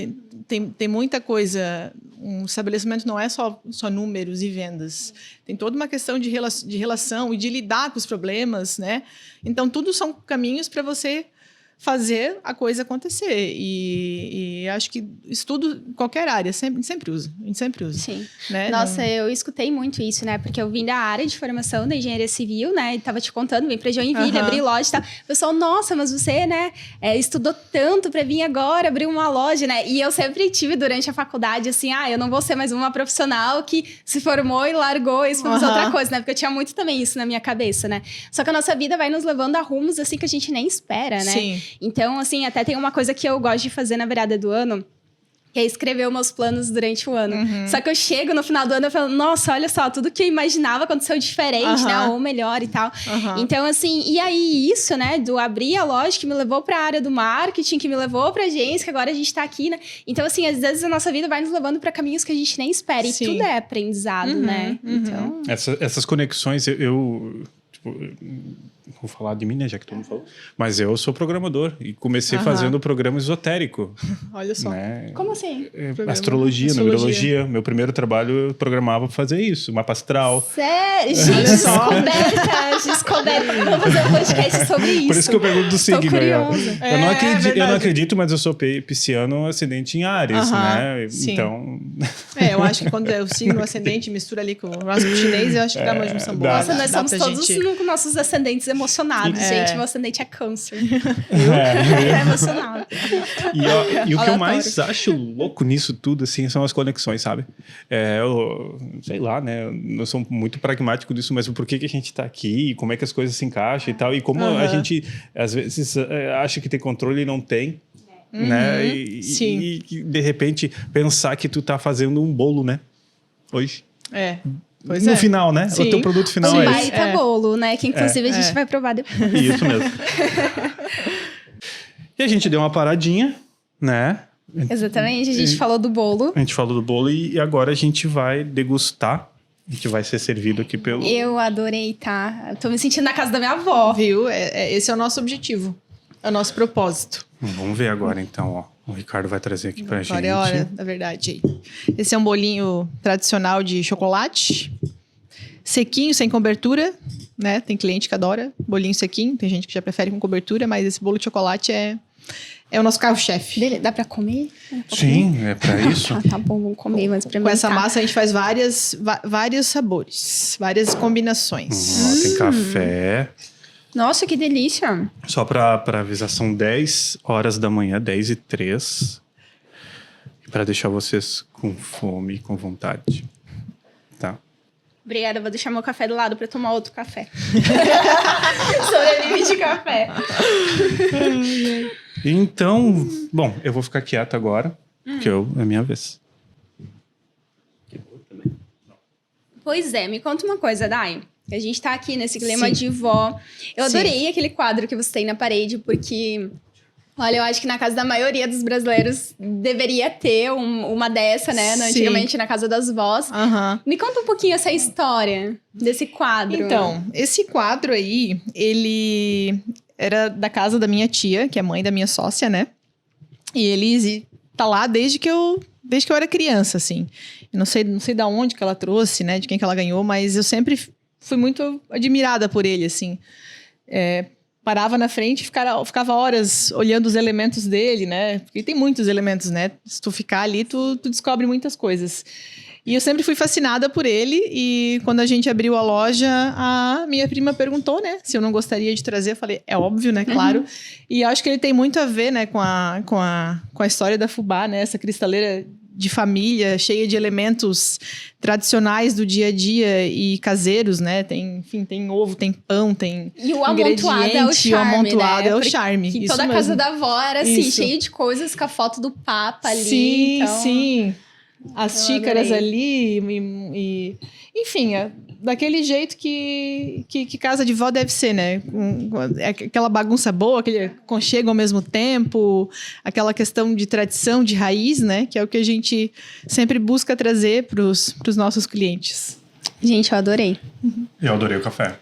Tem muita coisa. Um estabelecimento não é só números e vendas. Tem toda uma questão de relação e de lidar com os problemas, né? Então, tudo são caminhos para você fazer a coisa acontecer. E acho que estudo qualquer área, a gente sempre usa. Sim. Né? Nossa, eu escutei muito isso, né? Porque eu vim da área de formação da engenharia civil, né? E tava te contando, vim pra Joinville, abri loja e tal. O pessoal, nossa, mas você, né, estudou tanto pra vir agora abrir uma loja, né? E eu sempre tive durante a faculdade, assim, eu não vou ser mais uma profissional que se formou e largou isso pra fazer outra coisa, né? Porque eu tinha muito também isso na minha cabeça, né? Só que a nossa vida vai nos levando a rumos, assim, que a gente nem espera, né? Sim. Então, assim, até tem uma coisa que eu gosto de fazer na virada do ano, que é escrever os meus planos durante o ano. Só que eu chego no final do ano e falo, nossa, olha só, tudo que eu imaginava aconteceu diferente, né? Ou melhor e tal. Então, assim, e aí isso, né? Do abrir a loja que me levou pra área do marketing, que me levou pra agência, que agora a gente tá aqui, né? Então, assim, às vezes a nossa vida vai nos levando pra caminhos que a gente nem espera. E tudo é aprendizado, né? Então... Essas conexões, eu tipo, vou falar de mim, né, já que todo mundo falou. Mas eu sou programador e comecei fazendo programa esotérico. Olha só. Né? Como assim? Astrologia, numerologia. Meu primeiro trabalho eu programava pra fazer isso, mapa astral. Sério? Gente, descoberta. Vamos fazer um podcast sobre isso. Por isso que eu pergunto do signo. Tô curiosa. Eu não acredito, mas eu sou pisciano ascendente em Ares, né? Sim. Então... eu acho que quando o signo ascendente mistura ali com o horóscopo chinês, eu acho que dá uma junção boa. Nossa, nós somos todos com nossos ascendentes emocionados, gente. Meu ascendente é câncer. É emocionado. E o que eu mais acho louco nisso tudo, assim, são as conexões, sabe? Eu sei lá, né? Eu sou muito pragmático disso, mas por que a gente tá aqui? Como é que as coisas se encaixam e tal? E como a gente, às vezes, acha que tem controle e não tem. Né? E de repente pensar que tu tá fazendo um bolo, né? Hoje. Pois no final, né? Sim. O teu produto final Um é baita bolo, né? Que inclusive a gente vai provar depois. isso mesmo. E a gente deu uma paradinha, né? Exatamente, a gente falou do bolo. A gente falou do bolo e agora a gente vai degustar. A gente vai ser servido aqui pelo... Eu adorei, tá? Eu tô me sentindo na casa da minha avó. Viu? Esse é o nosso objetivo. É o nosso propósito. Vamos ver agora, então, ó. O Ricardo vai trazer aqui pra gente. Agora é a hora, da verdade. Esse é um bolinho tradicional de chocolate. Sequinho, sem cobertura, né? Tem cliente que adora bolinho sequinho. Tem gente que já prefere com cobertura, mas esse bolo de chocolate é o nosso carro-chefe. Dá pra comer? Sim, é pra isso. Tá bom, vamos comer, mas Com essa massa a gente faz vários sabores, várias combinações. Tem café. Nossa, que delícia. Só pra avisar, são 10 horas da manhã, 10h03. Pra deixar vocês com fome e com vontade. Tá? Obrigada, vou deixar meu café do lado pra tomar outro café. Sobrevive de café. Então, bom, eu vou ficar quieto agora, porque é a minha vez. Pois é, me conta uma coisa, Dai. A gente tá aqui nesse clima Sim. de vó. Eu adorei aquele quadro que você tem na parede, porque... Olha, eu acho que na casa da maioria dos brasileiros deveria ter uma dessa, né? Sim. Antigamente na casa das vós. Me conta um pouquinho essa história desse quadro. Então, esse quadro aí, ele era da casa da minha tia, que é mãe da minha sócia, né? E ele tá lá desde que eu era criança, assim. Eu não sei da onde que ela trouxe, né? De quem que ela ganhou, mas eu sempre fui muito admirada por ele, assim. Parava na frente e ficava horas olhando os elementos dele, né? Porque tem muitos elementos, né? Se tu ficar ali, tu descobre muitas coisas. E eu sempre fui fascinada por ele. E quando a gente abriu a loja, a minha prima perguntou, né? Se eu não gostaria de trazer. Eu falei, é óbvio, né? Claro. E acho que ele tem muito a ver, né? Com a história da fubá, né? Essa cristaleira de família, cheia de elementos tradicionais do dia a dia e caseiros, né? Tem ovo, tem pão, tem E o amontoado é o charme, o amontoado né? é o charme. Que Isso toda a mesmo. casa da avó era assim, Isso. cheia de coisas com a foto do Papa ali. Sim, então... sim. As Eu xícaras adorei. ali enfim, daquele jeito que casa de vó deve ser, né? Aquela bagunça boa, aquele aconchego ao mesmo tempo, aquela questão de tradição, de raiz, né? Que é o que a gente sempre busca trazer para os nossos clientes. Gente, eu adorei. Eu adorei o café.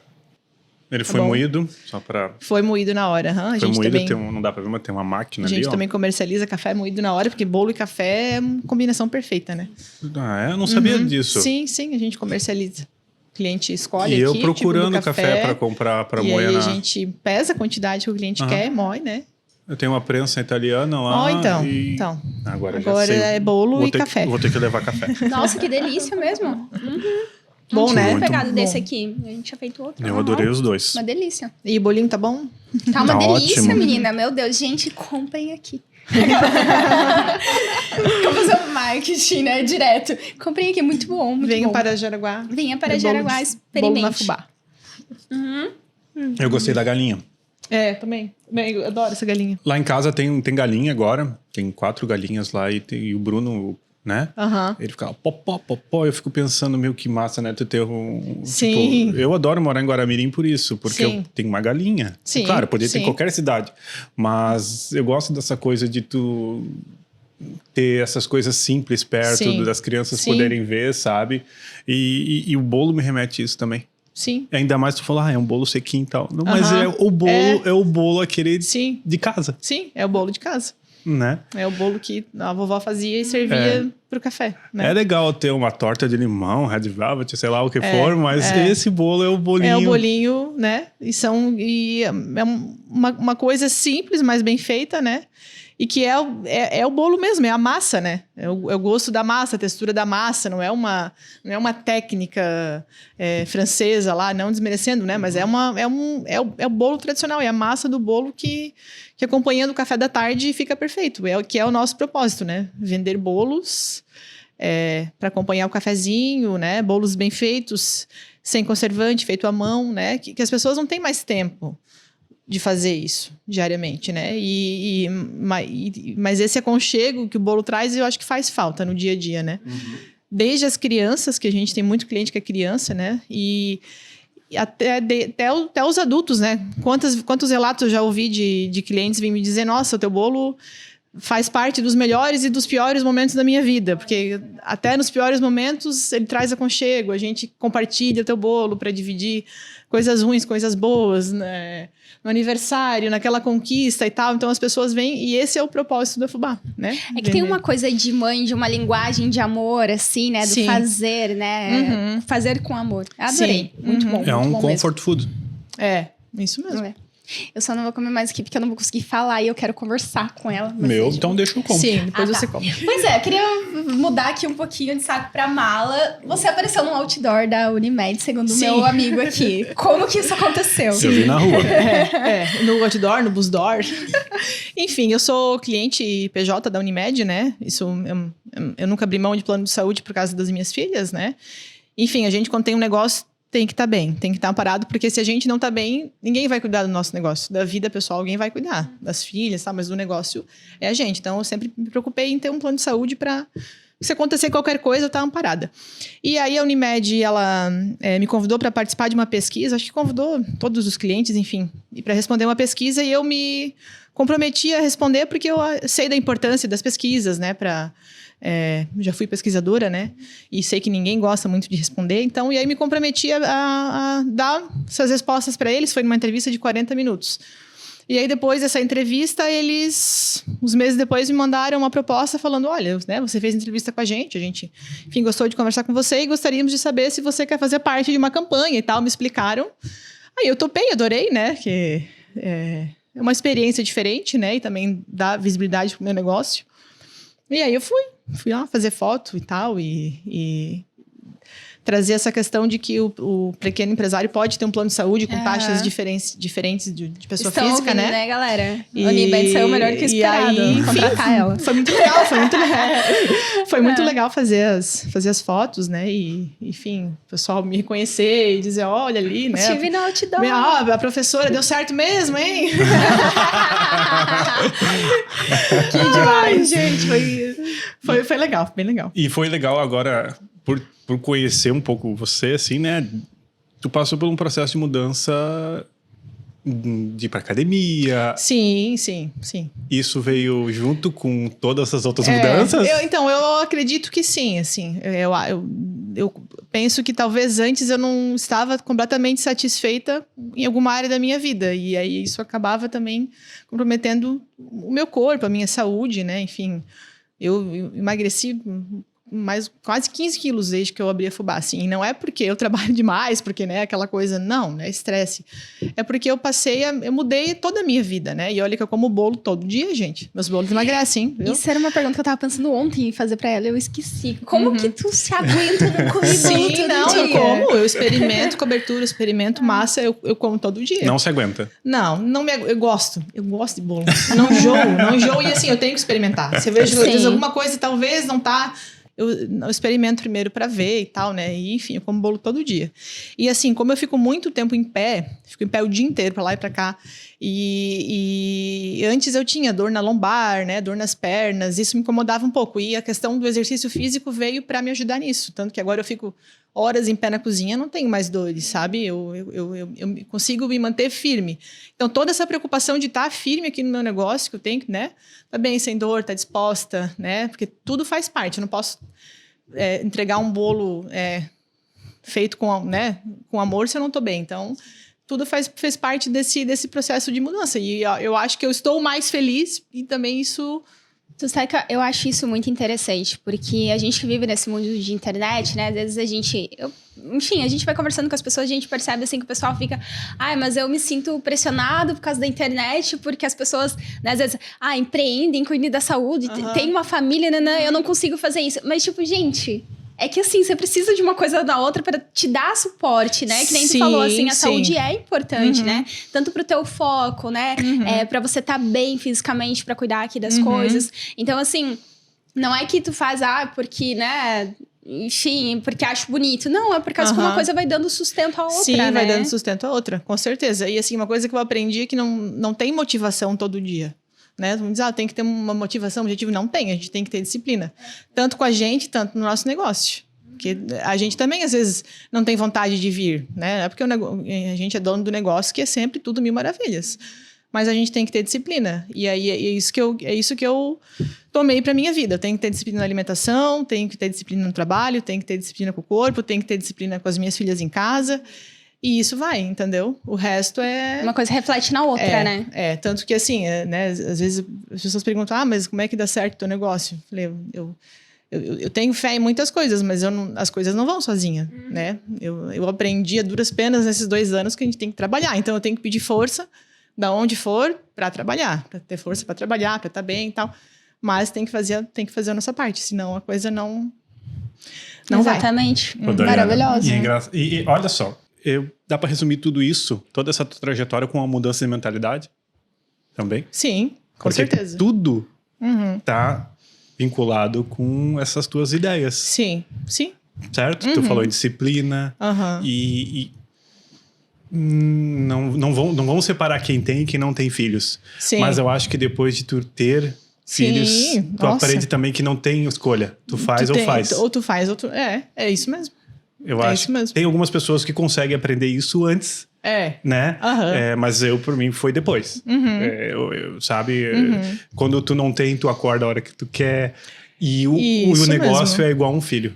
Ele foi bom. moído, só pra... Foi moído na hora, a Foi gente moído, também... não dá pra ver, mas tem uma máquina A gente ali, ó. também comercializa café moído na hora, porque bolo e café é uma combinação perfeita, né? Ah, eu não sabia disso. Sim, a gente comercializa. O cliente escolhe E eu aqui, procurando tipo do café pra comprar, pra e moer aí na... a gente pesa a quantidade que o cliente quer, moe, né? Eu tenho uma prensa italiana lá. Ó, então. Agora Agora já sei. é bolo Vou e ter café. Vou ter que levar café. Nossa, que delícia mesmo. Bom, né? Tinha Muito pegado bom. desse aqui. A gente tinha feito outro. Eu adorei os dois. Uma delícia. E o bolinho tá bom? Tá uma Tá delícia, ótimo. menina. Meu Deus, gente, comprem aqui. Como fazer um marketing, né? Direto. Comprem aqui, muito bom, muito Venham bom. para Jaraguá. Venha para É bolo Jaraguá, Bolo na experimente. fubá. Eu gostei da galinha. É, também. Eu adoro essa galinha. Lá em casa tem galinha agora. Tem 4 galinhas lá e o Bruno, né? Aham. Ele ficava popó, popó. Eu fico pensando, meu, que massa, né? Tu ter um... Sim. Tipo, eu adoro morar em Guaramirim por isso. Porque Sim. eu tenho uma galinha. Sim, Claro, poderia ter em sim. qualquer cidade. Mas eu gosto dessa coisa de tu ter essas coisas simples perto Sim. das crianças Sim. poderem ver, sabe? E o bolo me remete a isso também. Sim. Ainda mais tu falar, é um bolo sequinho e tal. Não, mas Aham. é o bolo, é o bolo aquele Sim. de casa, Sim, é o bolo de casa. né? É o bolo que a vovó fazia e servia pro café, né? É legal ter uma torta de limão, red velvet, sei lá o que for, mas esse bolo é o bolinho. É o bolinho, né? E é uma coisa simples, mas bem feita, né? E que é o bolo mesmo, é a massa, né? É o gosto da massa, a textura da massa, não é uma técnica francesa lá, não desmerecendo, né? Mas é o bolo tradicional, é a massa do bolo que acompanhando o café da tarde fica perfeito. Que é o nosso propósito, né? Vender bolos para acompanhar o cafezinho, né? Bolos bem feitos, sem conservante, feito à mão, né? Que as pessoas não têm mais tempo de fazer isso diariamente, né? Mas esse aconchego que o bolo traz, eu acho que faz falta no dia a dia, né? Desde as crianças, que a gente tem muito cliente que é criança, né? E até os adultos, né? Quantos relatos eu já ouvi de clientes virem me dizer, nossa, o teu bolo faz parte dos melhores e dos piores momentos da minha vida, porque até nos piores momentos ele traz aconchego, a gente compartilha o teu bolo para dividir coisas ruins, coisas boas, né? No aniversário, naquela conquista e tal. Então as pessoas vêm e esse é o propósito da Fubá, né? É que tem uma coisa de mãe, de uma linguagem de amor, assim, né? Do Sim. fazer, né? Fazer com amor. Adorei. Sim. Muito bom. É muito um bom comfort food. Isso mesmo. mesmo. É. Eu só não vou comer mais aqui porque eu não vou conseguir falar e eu quero conversar com ela. mas Meu, deixa. então deixa eu comer. Sim, depois Ah, tá. você come. Pois é, eu queria mudar aqui um pouquinho de saco pra mala. Você apareceu num outdoor da Unimed, segundo o Sim. meu amigo aqui. Como que isso aconteceu? Eu vi na rua. No outdoor, no busdoor. Enfim, eu sou cliente PJ da Unimed, né? Isso, eu nunca abri mão de plano de saúde por causa das minhas filhas, né? Enfim, a gente quando tem um negócio tem que estar bem, tem que estar amparado, porque se a gente não está bem, ninguém vai cuidar do nosso negócio. Da vida pessoal, alguém vai cuidar. Das filhas, tá? Mas do negócio é a gente. Então, eu sempre me preocupei em ter um plano de saúde para, se acontecer qualquer coisa, eu estar amparada. E aí, a Unimed, ela me convidou para participar de uma pesquisa, acho que convidou todos os clientes, enfim, e para responder uma pesquisa, e eu me comprometi a responder, porque eu sei da importância das pesquisas, né, já fui pesquisadora, né? E sei que ninguém gosta muito de responder. Então, e aí me comprometi a dar essas respostas para eles. Foi numa entrevista de 40 minutos. E aí, depois dessa entrevista, uns meses depois, me mandaram uma proposta falando, olha, né, você fez entrevista com a gente, enfim, gostou de conversar com você e gostaríamos de saber se você quer fazer parte de uma campanha e tal. Me explicaram. Aí eu topei, adorei, né? Que é uma experiência diferente, né? E também dá visibilidade pro meu negócio. E aí eu fui lá fazer foto e tal, e trazer essa questão de que o pequeno empresário pode ter um plano de saúde com taxas diferentes de pessoa Estão física, ouvindo, né? galera? A Unibank saiu melhor que o esperado. Aí, Contratar ela. Foi muito legal, foi muito legal fazer as fotos, né? E, enfim, o pessoal me reconhecer e dizer, olha ali, né? Estive no outdoor. A professora deu certo mesmo, hein? Que demais, gente. Foi legal, bem legal. E foi legal agora, por conhecer um pouco você, assim, né? Tu passou por um processo de mudança de ir pra academia. Sim. Isso veio junto com todas as outras mudanças? Eu acredito que sim, assim. Eu penso que talvez antes eu não estava completamente satisfeita em alguma área da minha vida. E aí isso acabava também comprometendo o meu corpo, a minha saúde, né? Enfim, eu emagreci quase 15 quilos desde que eu abri a Fubá, assim. E não é porque eu trabalho demais, porque, né, aquela coisa, não, né, estresse. É porque eu mudei toda a minha vida, né? E olha que eu como bolo todo dia, gente. Meus bolos emagrecem, viu? Isso era uma pergunta que eu tava pensando ontem em fazer pra ela, eu esqueci. Como que tu se aguenta não comer bolo todo dia? Eu como, eu experimento cobertura, experimento massa, eu como todo dia. Não se aguenta? Eu gosto de bolo. Não enjoo, e assim, eu tenho que experimentar. Se eu vejo às vezes, alguma coisa, talvez não tá... Eu experimento primeiro para ver e tal, né? E, enfim, eu como bolo todo dia. E assim, como eu fico muito tempo em pé, fico em pé o dia inteiro, para lá e para cá. E antes eu tinha dor na lombar, né? Dor nas pernas, isso me incomodava um pouco. E a questão do exercício físico veio para me ajudar nisso. Tanto que agora eu fico horas em pé na cozinha, não tenho mais dores, sabe? Eu consigo me manter firme. Então, toda essa preocupação de estar firme aqui no meu negócio, que eu tenho, né? Tá bem, sem dor, tá disposta, né? Porque tudo faz parte. Eu não posso entregar um bolo feito com amor se eu não tô bem. Então, tudo fez parte desse processo de mudança. E eu acho que eu estou mais feliz e também isso... Tu sabe que eu acho isso muito interessante, porque a gente que vive nesse mundo de internet, né? Às vezes a gente vai conversando com as pessoas, a gente percebe assim que o pessoal fica, mas eu me sinto pressionado por causa da internet, porque as pessoas, né, às vezes, empreendem, cuidam da saúde, tem uma família, né, eu não consigo fazer isso. Mas, tipo, gente... É que assim, você precisa de uma coisa da outra para te dar suporte, né? Que nem tu falou, assim, a saúde é importante, né? Tanto pro teu foco, né? Para você estar bem fisicamente, para cuidar aqui das coisas. Então, assim, não é que tu faz, porque, né... Enfim, porque acho bonito. Não, é por causa que uma coisa vai dando sustento à outra, Sim, né? vai dando sustento à outra, com certeza. E assim, uma coisa que eu aprendi é que não tem motivação todo dia. Né? Vamos dizer, tem que ter uma motivação, um objetivo. Não tem, a gente tem que ter disciplina. Tanto com a gente, tanto no nosso negócio. Porque a gente também, às vezes, não tem vontade de vir, né? É porque a gente é dono do negócio que é sempre tudo mil maravilhas. Mas a gente tem que ter disciplina. E aí é isso que eu tomei para minha vida. Eu tenho que ter disciplina na alimentação, tenho que ter disciplina no trabalho, tenho que ter disciplina com o corpo, tenho que ter disciplina com as minhas filhas em casa. E isso vai, entendeu? O resto é... Uma coisa reflete na outra, né? Tanto que assim, né? Às vezes as pessoas perguntam, mas como é que dá certo o teu negócio? Eu falei, eu tenho fé em muitas coisas, mas as coisas não vão sozinha, né? Eu aprendi a duras penas nesses 2 anos que a gente tem que trabalhar. Então, eu tenho que pedir força, da onde for, para trabalhar. Para ter força para trabalhar, para estar bem e tal. Mas tem que fazer a nossa parte, senão a coisa não Exatamente. vai. Maravilhoso. E olha só, dá para resumir tudo isso, toda essa tua trajetória com uma mudança de mentalidade também? Sim, com Porque certeza. Tudo tá vinculado com essas tuas ideias. Sim. Certo? Tu falou em disciplina e não vão separar quem tem e quem não tem filhos. Sim. Mas eu acho que depois de tu ter filhos, tu aprende também que não tem escolha. Tu faz ou faz. Ou tu faz, ou tu... É isso mesmo. Eu acho isso mesmo. Tem algumas pessoas que conseguem aprender isso antes, né? Mas por mim, foi depois. Sabe? Quando tu não tem, tu acorda a hora que tu quer. E o negócio é igual a um filho.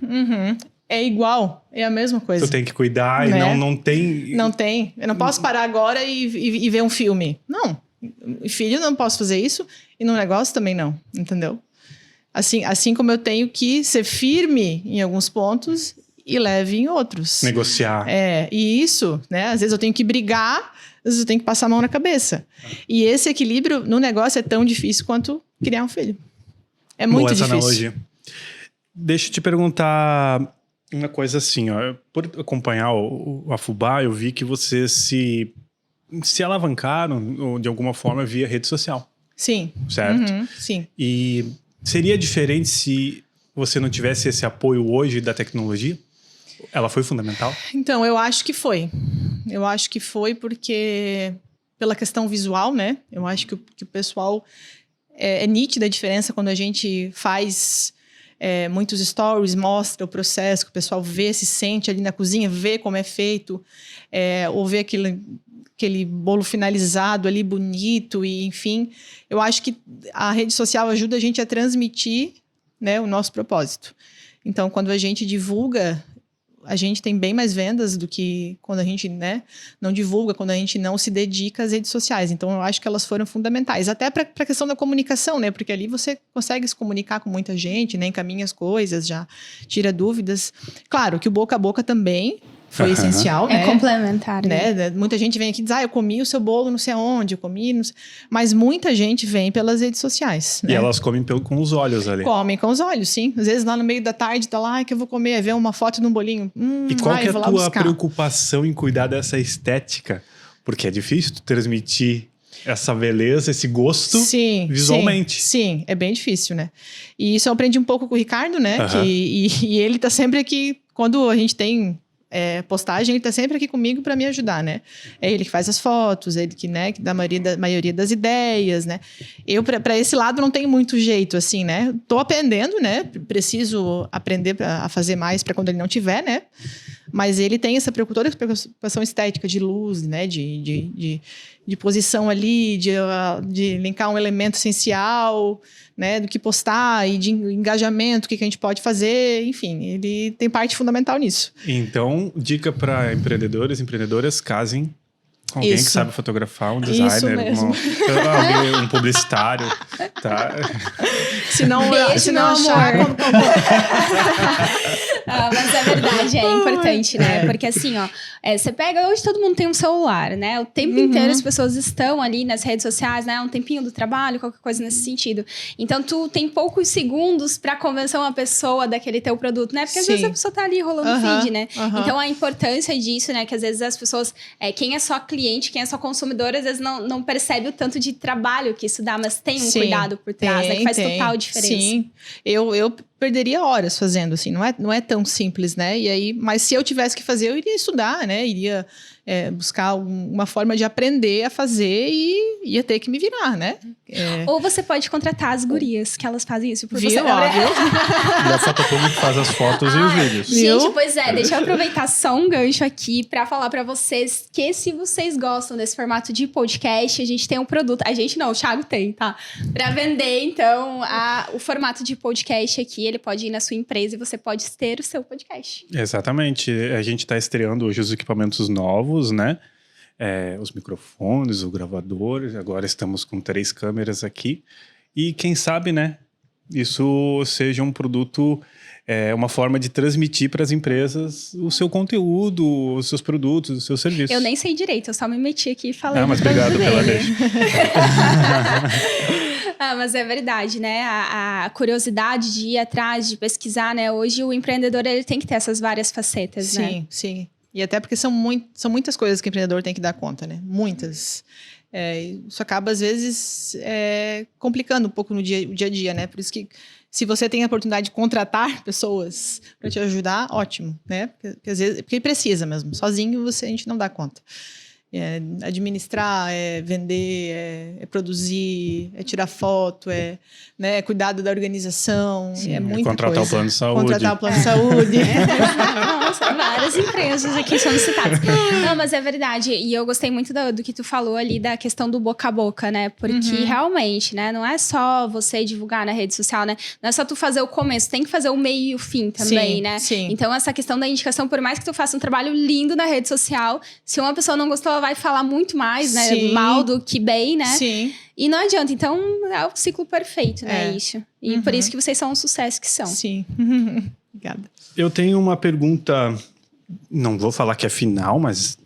É igual, é a mesma coisa. Tu tem que cuidar, né? E não tem... Não tem. Eu não posso parar agora e ver um filme. Não. Filho, não posso fazer isso. E no negócio também não, entendeu? Assim como eu tenho que ser firme em alguns pontos e leve em outros. Negociar. E isso, né? Às vezes eu tenho que brigar, às vezes eu tenho que passar a mão na cabeça. E esse equilíbrio no negócio é tão difícil quanto criar um filho. É muito difícil. Analogia. Deixa eu te perguntar, Uma coisa assim, ó, por acompanhar a Fubá, eu vi que vocês se alavancaram de alguma forma via rede social, Sim. certo? Sim. E seria diferente se você não tivesse esse apoio hoje da tecnologia? Ela foi fundamental? Então, eu acho que foi. Eu acho que foi porque, pela questão visual, né? Eu acho que o pessoal... É nítida a diferença quando a gente faz muitos stories, mostra o processo, que o pessoal vê, se sente ali na cozinha, vê como é feito, ou vê aquele bolo finalizado ali, bonito, e enfim. Eu acho que a rede social ajuda a gente a transmitir, né, o nosso propósito. Então, quando a gente divulga, a gente tem bem mais vendas do que quando a gente, né, não divulga, quando a gente não se dedica às redes sociais. Então, eu acho que elas foram fundamentais. Até para a questão da comunicação, né? Porque ali você consegue se comunicar com muita gente, né? Encaminha as coisas, já tira dúvidas. Claro que o boca a boca também foi essencial, né? É complementar, né? Muita gente vem aqui e diz, eu comi o seu bolo não sei aonde, eu comi... Não sei... Mas muita gente vem pelas redes sociais, né? E elas comem com os olhos ali. Comem com os olhos, sim. Às vezes lá no meio da tarde tá lá, que eu vou comer, ver uma foto de um bolinho. E qual que é a tua buscar. preocupação em cuidar dessa estética? Porque é difícil tu transmitir essa beleza, esse gosto visualmente. Sim, é bem difícil, né? E isso eu aprendi um pouco com o Ricardo, né? E ele tá sempre aqui, quando a gente tem... postagem, ele tá sempre aqui comigo para me ajudar, né? É ele que faz as fotos, ele que, né, que dá a maioria das ideias, né? Eu, para esse lado, não tenho muito jeito, assim, né? Tô aprendendo, né? Preciso aprender a fazer mais para quando ele não tiver, né? Mas ele tem essa preocupação estética de luz, né? De posição ali, de linkar um elemento essencial, né? Do que postar e de engajamento, o que a gente pode fazer, enfim, ele tem parte fundamental nisso. Então, dica para empreendedores e empreendedoras, casem com alguém que sabe fotografar, um designer, um publicitário, tá? Se não Beijo, meu achar... amor. Mas é verdade, é importante, né? Porque assim, ó, você pega... Hoje todo mundo tem um celular, né? O tempo inteiro as pessoas estão ali nas redes sociais, né? Um tempinho do trabalho, qualquer coisa nesse sentido. Então, tu tem poucos segundos pra convencer uma pessoa daquele teu produto, né? Porque às vezes a pessoa tá ali rolando feed, né? Então, a importância disso, né? Que às vezes as pessoas... quem é só cliente, quem é só consumidor, às vezes não percebe o tanto de trabalho que isso dá, mas tem um cuidado por trás, né? Que faz total diferença. Sim, eu perderia horas fazendo, assim, não é tão simples, né? E aí, mas se eu tivesse que fazer, eu iria estudar, né? Iria buscar uma forma de aprender a fazer e ia ter que me virar, né? Ou você pode contratar as gurias, que elas fazem isso por você. Viu? E a Fotopublic faz as fotos e os vídeos. Gente, pois deixa eu aproveitar só um gancho aqui pra falar pra vocês que se vocês gostam desse formato de podcast, a gente tem um produto. A gente não, o Thiago tem, tá? Pra vender, então, o formato de podcast aqui, ele pode ir na sua empresa e você pode ter o seu podcast. Exatamente. A gente tá estreando hoje os equipamentos novos, né? Os microfones, o gravador. Agora estamos com 3 câmeras aqui. E quem sabe, né? Isso seja um produto, uma forma de transmitir para as empresas o seu conteúdo, os seus produtos, os seus serviços. Eu nem sei direito, eu só me meti aqui e falei. Mas obrigado pela deixa. Mas é verdade, né? A curiosidade de ir atrás, de pesquisar, né? Hoje o empreendedor ele tem que ter essas várias facetas, né? Sim, sim. E até porque são muitas coisas que o empreendedor tem que dar conta, né? Muitas. Isso acaba, às vezes, complicando um pouco no dia a dia, né? Por isso que, se você tem a oportunidade de contratar pessoas para te ajudar, ótimo, né? Porque às vezes, porque precisa mesmo. Sozinho, a gente não dá conta. Administrar, vender, produzir, tirar foto, né, cuidar da organização, muita contratar coisa. O plano de saúde. Contratar o plano de saúde. Nossa, várias empresas aqui são citadas. Não, mas é verdade. E eu gostei muito do que tu falou ali, da questão do boca a boca, né? Porque realmente, né? Não é só você divulgar na rede social, né? Não é só tu fazer o começo, tem que fazer o meio e o fim também, sim, né? Sim. Então, essa questão da indicação, por mais que tu faça um trabalho lindo na rede social, se uma pessoa não gostou, ela vai falar muito mais, né? Sim. Mal do que bem, né? Sim. E não adianta. Então, é o ciclo perfeito, né? Isso. E por isso que vocês são um sucesso que são. Sim. Obrigada. Eu tenho uma pergunta, não vou falar que é final, mas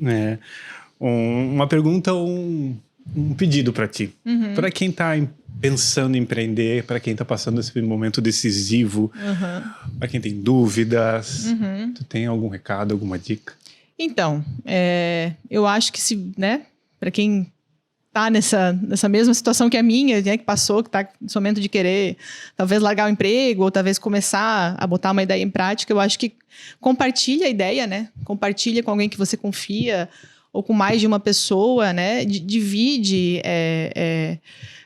uma pergunta, um pedido para ti. Para quem está pensando em empreender, para quem está passando esse momento decisivo, para quem tem dúvidas? Tu tem algum recado, alguma dica? Então, eu acho que né, para quem tá nessa mesma situação que a minha, né, que passou, que tá no momento de querer talvez largar o emprego ou talvez começar a botar uma ideia em prática, eu acho que compartilha a ideia, né? Compartilha com alguém que você confia ou com mais de uma pessoa, né? Divide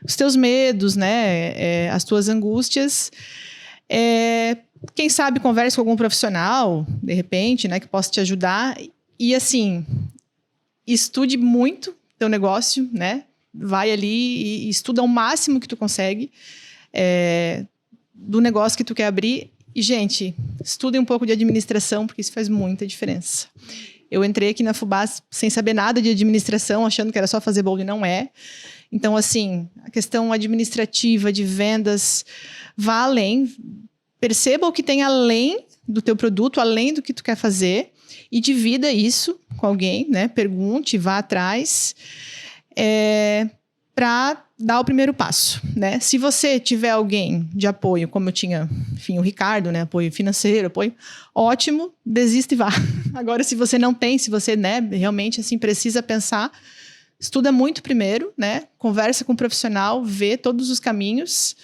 os teus medos, né? As tuas angústias. Quem sabe converse com algum profissional, de repente, né? Que possa te ajudar. E assim, estude muito teu negócio, né? Vai ali e estuda o máximo que tu consegue do negócio que tu quer abrir. E, gente, estudem um pouco de administração, porque isso faz muita diferença. Eu entrei aqui na Fubá sem saber nada de administração, achando que era só fazer bolo e não é. Então, assim, a questão administrativa, de vendas, vá além. Perceba o que tem além do teu produto, além do que tu quer fazer. E divida isso com alguém, né? Pergunte, vá atrás, para dar o primeiro passo, né? Se você tiver alguém de apoio, como eu tinha, enfim, o Ricardo, né? Apoio financeiro, apoio, ótimo, desista e vá. Agora, se você não tem, se você, né, realmente, assim, precisa pensar, estuda muito primeiro, né? Conversa com um profissional, vê todos os caminhos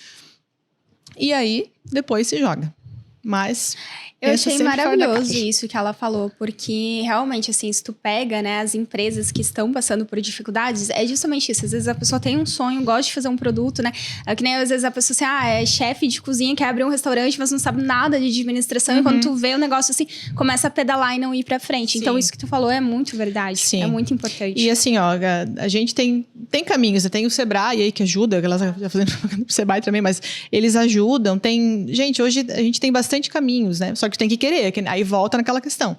e aí, depois se joga. Mas eu achei maravilhoso isso que ela falou, porque realmente, assim, se tu pega, né, as empresas que estão passando por dificuldades, é justamente isso. Às vezes a pessoa tem um sonho, gosta de fazer um produto, né? É que nem às vezes a pessoa assim, é chefe de cozinha, quer abrir um restaurante, mas não sabe nada de administração. E quando tu vê o negócio assim, começa a pedalar e não ir pra frente. Sim. Então isso que tu falou é muito verdade. Sim. É muito importante. E assim, ó, a gente tem caminhos. Tem o Sebrae aí que ajuda, elas já fazendo o Sebrae também, mas eles ajudam. Gente, hoje a gente tem bastante caminhos, né? Só que tem que querer. Aí volta naquela questão.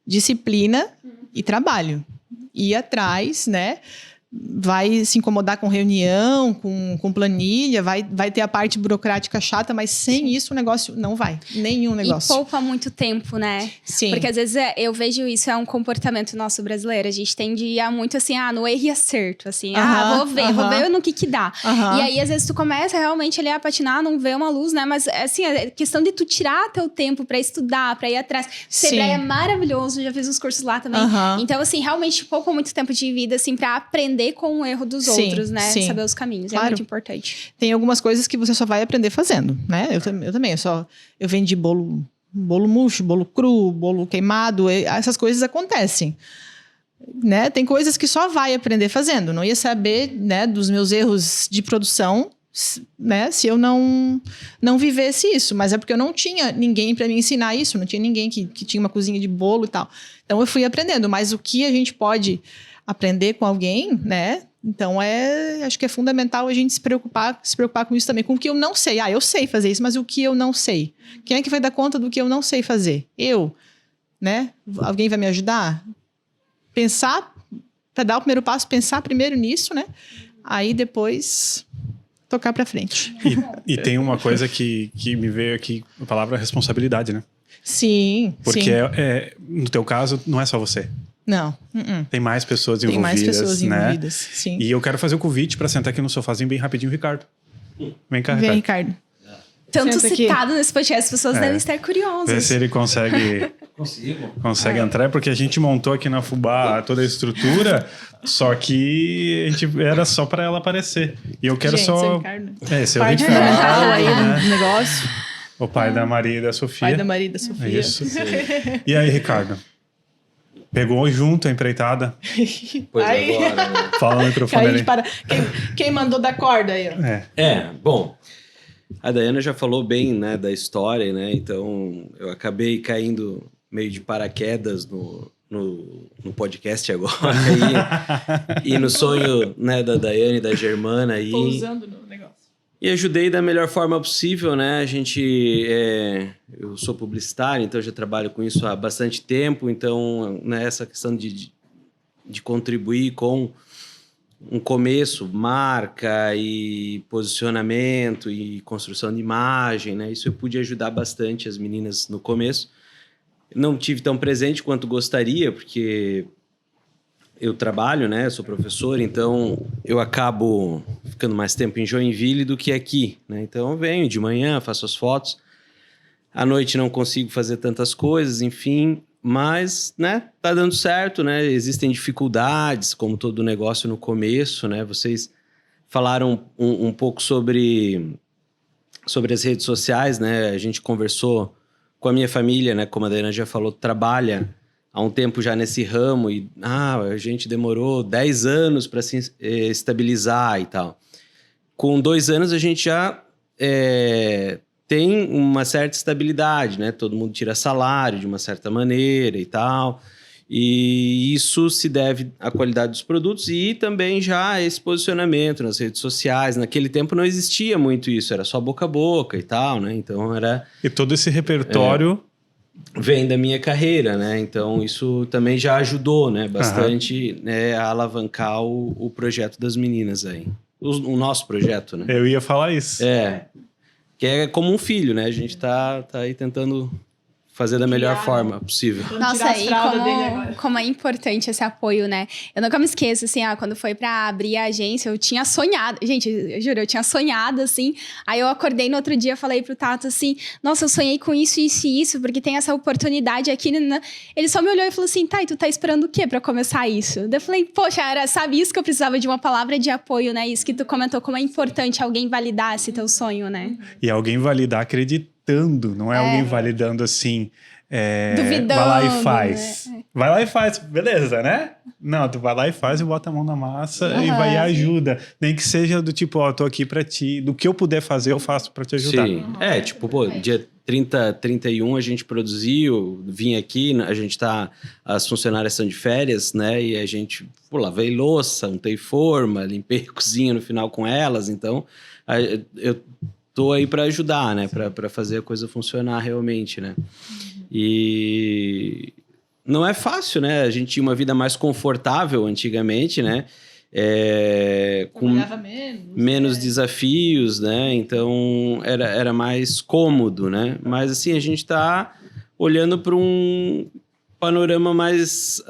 Disciplina e trabalho. Ir atrás, né? Vai se incomodar com reunião, com planilha, vai ter a parte burocrática chata, mas sem isso o negócio não vai. Nenhum negócio. E poupa muito tempo, né? Sim. Porque às vezes eu vejo isso, é um comportamento nosso brasileiro. A gente tende a ir muito assim, no erro e acerto. Assim, vou ver no que dá. E aí, às vezes, tu começa realmente ali a patinar, não vê uma luz, né? Mas, assim, a questão de tu tirar teu tempo pra estudar, pra ir atrás. Sebrae é maravilhoso, já fiz uns cursos lá também. Então, assim, realmente poupa muito tempo de vida, assim, pra aprender com o erro dos outros, né? Sim. Saber os caminhos, claro. É muito importante. Tem algumas coisas que você só vai aprender fazendo, né? Eu também, eu vendi bolo murcho, bolo cru, bolo queimado, essas coisas acontecem, né? Tem coisas que só vai aprender fazendo. Não ia saber, né, dos meus erros de produção, né, se eu não vivesse isso, mas é porque eu não tinha ninguém para me ensinar isso, não tinha ninguém que tinha uma cozinha de bolo e tal. Então eu fui aprendendo, mas o que a gente pode aprender com alguém, né? Então, acho que é fundamental a gente se preocupar com isso também. Com o que eu não sei. Eu sei fazer isso, mas o que eu não sei? Quem é que vai dar conta do que eu não sei fazer? Eu, né? Alguém vai me ajudar? Pensar, para dar o primeiro passo, pensar primeiro nisso, né? Aí, depois, tocar para frente. E tem uma coisa que me veio aqui, a palavra responsabilidade, né? Sim, porque no teu caso, não é só você. Não. Tem mais pessoas envolvidas. Tem mais pessoas envolvidas, né? Sim. E eu quero fazer o convite para sentar aqui no sofazinho bem rapidinho, Ricardo. Vem cá, Ricardo. Vem, Ricardo. Tanto citado nesse podcast, as pessoas devem estar curiosas. Ver se ele consegue entrar, porque a gente montou aqui na Fubá toda a estrutura, só que a gente era só para ela aparecer. E eu quero só... Esse é o Ricardo. Aí no negócio. O pai da Maria e da Sofia. Pai da Maria e da Sofia. Isso. E aí, Ricardo? Pegou junto a empreitada? Pois agora, né? Fala no microfone ali. Quem mandou da corda aí? Bom, a Daiana já falou bem, né, da história, né? Então, eu acabei caindo meio de paraquedas no podcast agora. e no sonho, né, da Daiane e da Germana. Pousando no negócio. E ajudei da melhor forma possível, né? Eu sou publicitário, então já trabalho com isso há bastante tempo. Então, né, essa questão de contribuir com um começo, marca e posicionamento e construção de imagem, né? Isso eu pude ajudar bastante as meninas no começo. Não tive tão presente quanto gostaria, porque eu trabalho, né? Eu sou professor, então eu acabo ficando mais tempo em Joinville do que aqui, né? Então eu venho de manhã, faço as fotos. À noite não consigo fazer tantas coisas, enfim, mas, né? Tá dando certo, né? Existem dificuldades, como todo negócio no começo, né? Vocês falaram um pouco sobre as redes sociais, né? A gente conversou com a minha família, né? Como a Daiane já falou, trabalha há um tempo já nesse ramo e a gente demorou 10 anos para se estabilizar e tal. Com 2 anos a gente já tem uma certa estabilidade, né? Todo mundo tira salário de uma certa maneira e tal. E isso se deve à qualidade dos produtos e também já a esse posicionamento nas redes sociais. Naquele tempo não existia muito isso, era só boca a boca e tal, né? Então era... E todo esse repertório... vem da minha carreira, né? Então isso também já ajudou, né? Bastante, né, a alavancar o projeto das meninas aí. O nosso projeto, né? Eu ia falar isso. Que é como um filho, né? A gente tá aí tentando fazer da melhor forma possível. Nossa, e como é importante esse apoio, né? Eu nunca me esqueço, assim, quando foi pra abrir a agência, eu tinha sonhado. Gente, eu juro, eu tinha sonhado, assim. Aí eu acordei no outro dia, falei pro Tato, assim, nossa, eu sonhei com isso, isso e isso, porque tem essa oportunidade aqui. Né? Ele só me olhou e falou assim, tá, e tu tá esperando o quê pra começar isso? Daí eu falei, poxa, sabe isso que eu precisava de uma palavra de apoio, né? Isso que tu comentou, como é importante alguém validar esse teu sonho, né? E alguém validar acreditando, não é alguém validando assim... duvidando, vai lá e faz. Né? Vai lá e faz, beleza, né? Não, tu vai lá e faz e bota a mão na massa e vai e ajuda. Nem que seja do tipo, tô aqui pra ti. Do que eu puder fazer, eu faço pra te ajudar. Sim, dia 30, 31 a gente produziu, vim aqui, a gente as funcionárias estão de férias, né? E a gente, lavei louça, untei forma, limpei a cozinha no final com elas. Então, eu tô aí pra ajudar, né? Pra fazer a coisa funcionar realmente, né? E não é fácil, né? A gente tinha uma vida mais confortável antigamente, né? Com menos desafios, né? Então era mais cômodo, né? Mas assim, a gente tá olhando para um panorama mais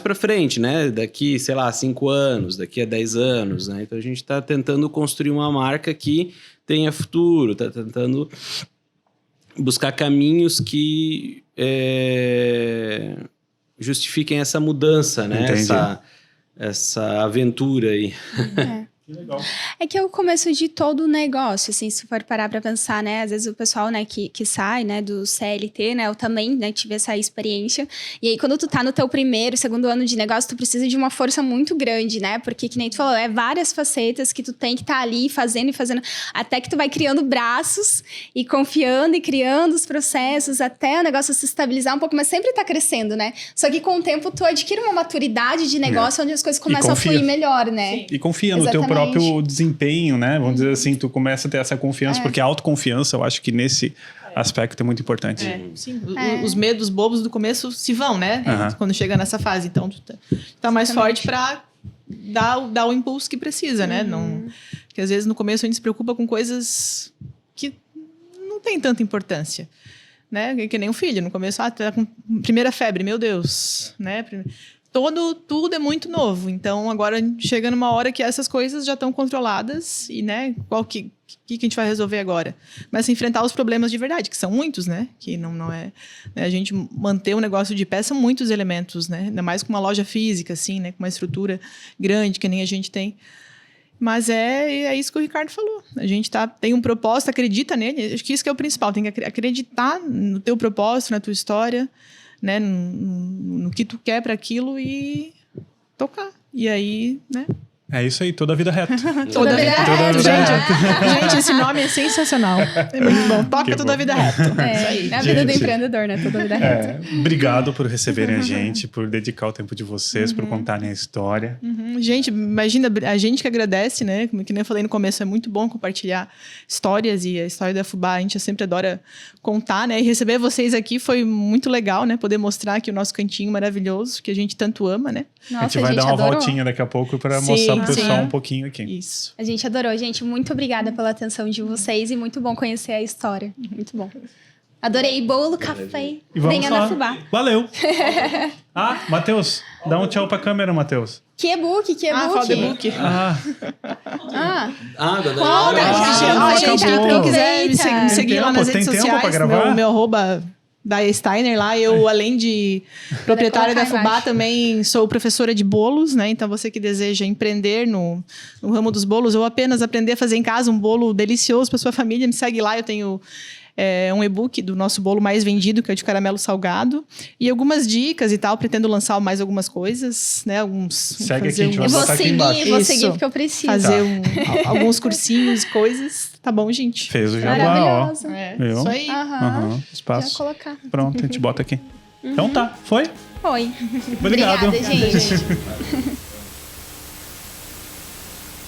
para frente, né? Daqui, sei lá, 5 anos, daqui a 10 anos, né? Então a gente tá tentando construir uma marca que tenha futuro, tá tentando buscar caminhos que justifiquem essa mudança, né? Essa aventura aí. Que legal. É que é o começo de todo o negócio, assim, se for parar pra pensar, né? Às vezes o pessoal, né, que sai, né, do CLT, né? Eu também, né, tive essa experiência. E aí, quando tu tá no teu primeiro, segundo ano de negócio, tu precisa de uma força muito grande, né? Porque, que nem tu falou, várias facetas que tu tem que estar ali fazendo e fazendo. Até que tu vai criando braços e confiando e criando os processos até o negócio se estabilizar um pouco, mas sempre tá crescendo, né? Só que com o tempo tu adquire uma maturidade de negócio onde as coisas começam a fluir melhor, né? E confia no teu próprio desempenho, né? Vamos dizer assim, tu começa a ter essa confiança, porque a autoconfiança, eu acho que nesse aspecto é muito importante. Sim, os medos bobos do começo se vão, né? Quando chega nessa fase. Então, tu tá mais forte para dar o impulso que precisa, né? Não, porque às vezes no começo a gente se preocupa com coisas que não tem tanta importância. Né? Que nem um filho. No começo, tá com primeira febre, meu Deus, né? Tudo é muito novo. Então, agora chega numa hora que essas coisas já estão controladas e, né, qual que a gente vai resolver agora? Mas enfrentar os problemas de verdade, que são muitos, né? Que não é... Né? A gente manter o negócio de pé são muitos elementos, né? Ainda mais com uma loja física, assim, né? Com uma estrutura grande, que nem a gente tem. Mas é isso que o Ricardo falou. A gente tem um propósito, acredita nele. Acho que isso que é o principal. Tem que acreditar no teu propósito, na tua história, né, no que tu quer para aquilo e tocar. E aí, né? É isso aí, toda a vida reta. Toda a vida reta. Gente, esse nome é sensacional. É muito bom. Toca toda a vida reta. Isso aí. É a vida do empreendedor, né? Toda a vida reta. Obrigado por receberem a gente, por dedicar o tempo de vocês, por contarem a história. Gente, imagina, a gente que agradece, né? Como que nem eu falei no começo, é muito bom compartilhar histórias e a história da Fubá, a gente sempre adora contar, né? E receber vocês aqui foi muito legal, né? Poder mostrar aqui o nosso cantinho maravilhoso, que a gente tanto ama, né? Nossa, a gente vai dar uma voltinha daqui a pouco para mostrar pro pessoal um pouquinho aqui. Isso. A gente adorou, gente. Muito obrigada pela atenção de vocês e muito bom conhecer a história. Muito bom. Adorei bolo, café. E vamos Venha na Fubá. Valeu. Ah, Matheus, dá um tchau pra câmera, Matheus. Que e-book, que e-book? Fala do e-book. Ah, Da Conta, Dayana. já, acabou. Quem quiser me Aproveita. seguir lá nas Tem redes tempo pra sociais, gravar? meu arroba da Steiner lá, eu além de proprietária da colocar Fubá, embaixo. também sou professora de bolos, né? Então você que deseja empreender no ramo dos bolos ou apenas aprender a fazer em casa um bolo delicioso para sua família, me segue lá, eu tenho um e-book do nosso bolo mais vendido, que é o de caramelo salgado, e algumas dicas e tal, pretendo lançar mais algumas coisas, né? Segue aqui, a gente Eu vai vou botar aqui seguir, embaixo. vou Isso. seguir porque eu preciso. fazer alguns cursinhos e coisas, tá bom, gente? Fez o jabá, ó. Maravilhoso. Viu? Isso aí. Aham. Aham, Já espaço. colocar. Pronto, a gente bota aqui. Então tá, foi? Oi. Obrigado. Obrigada, gente.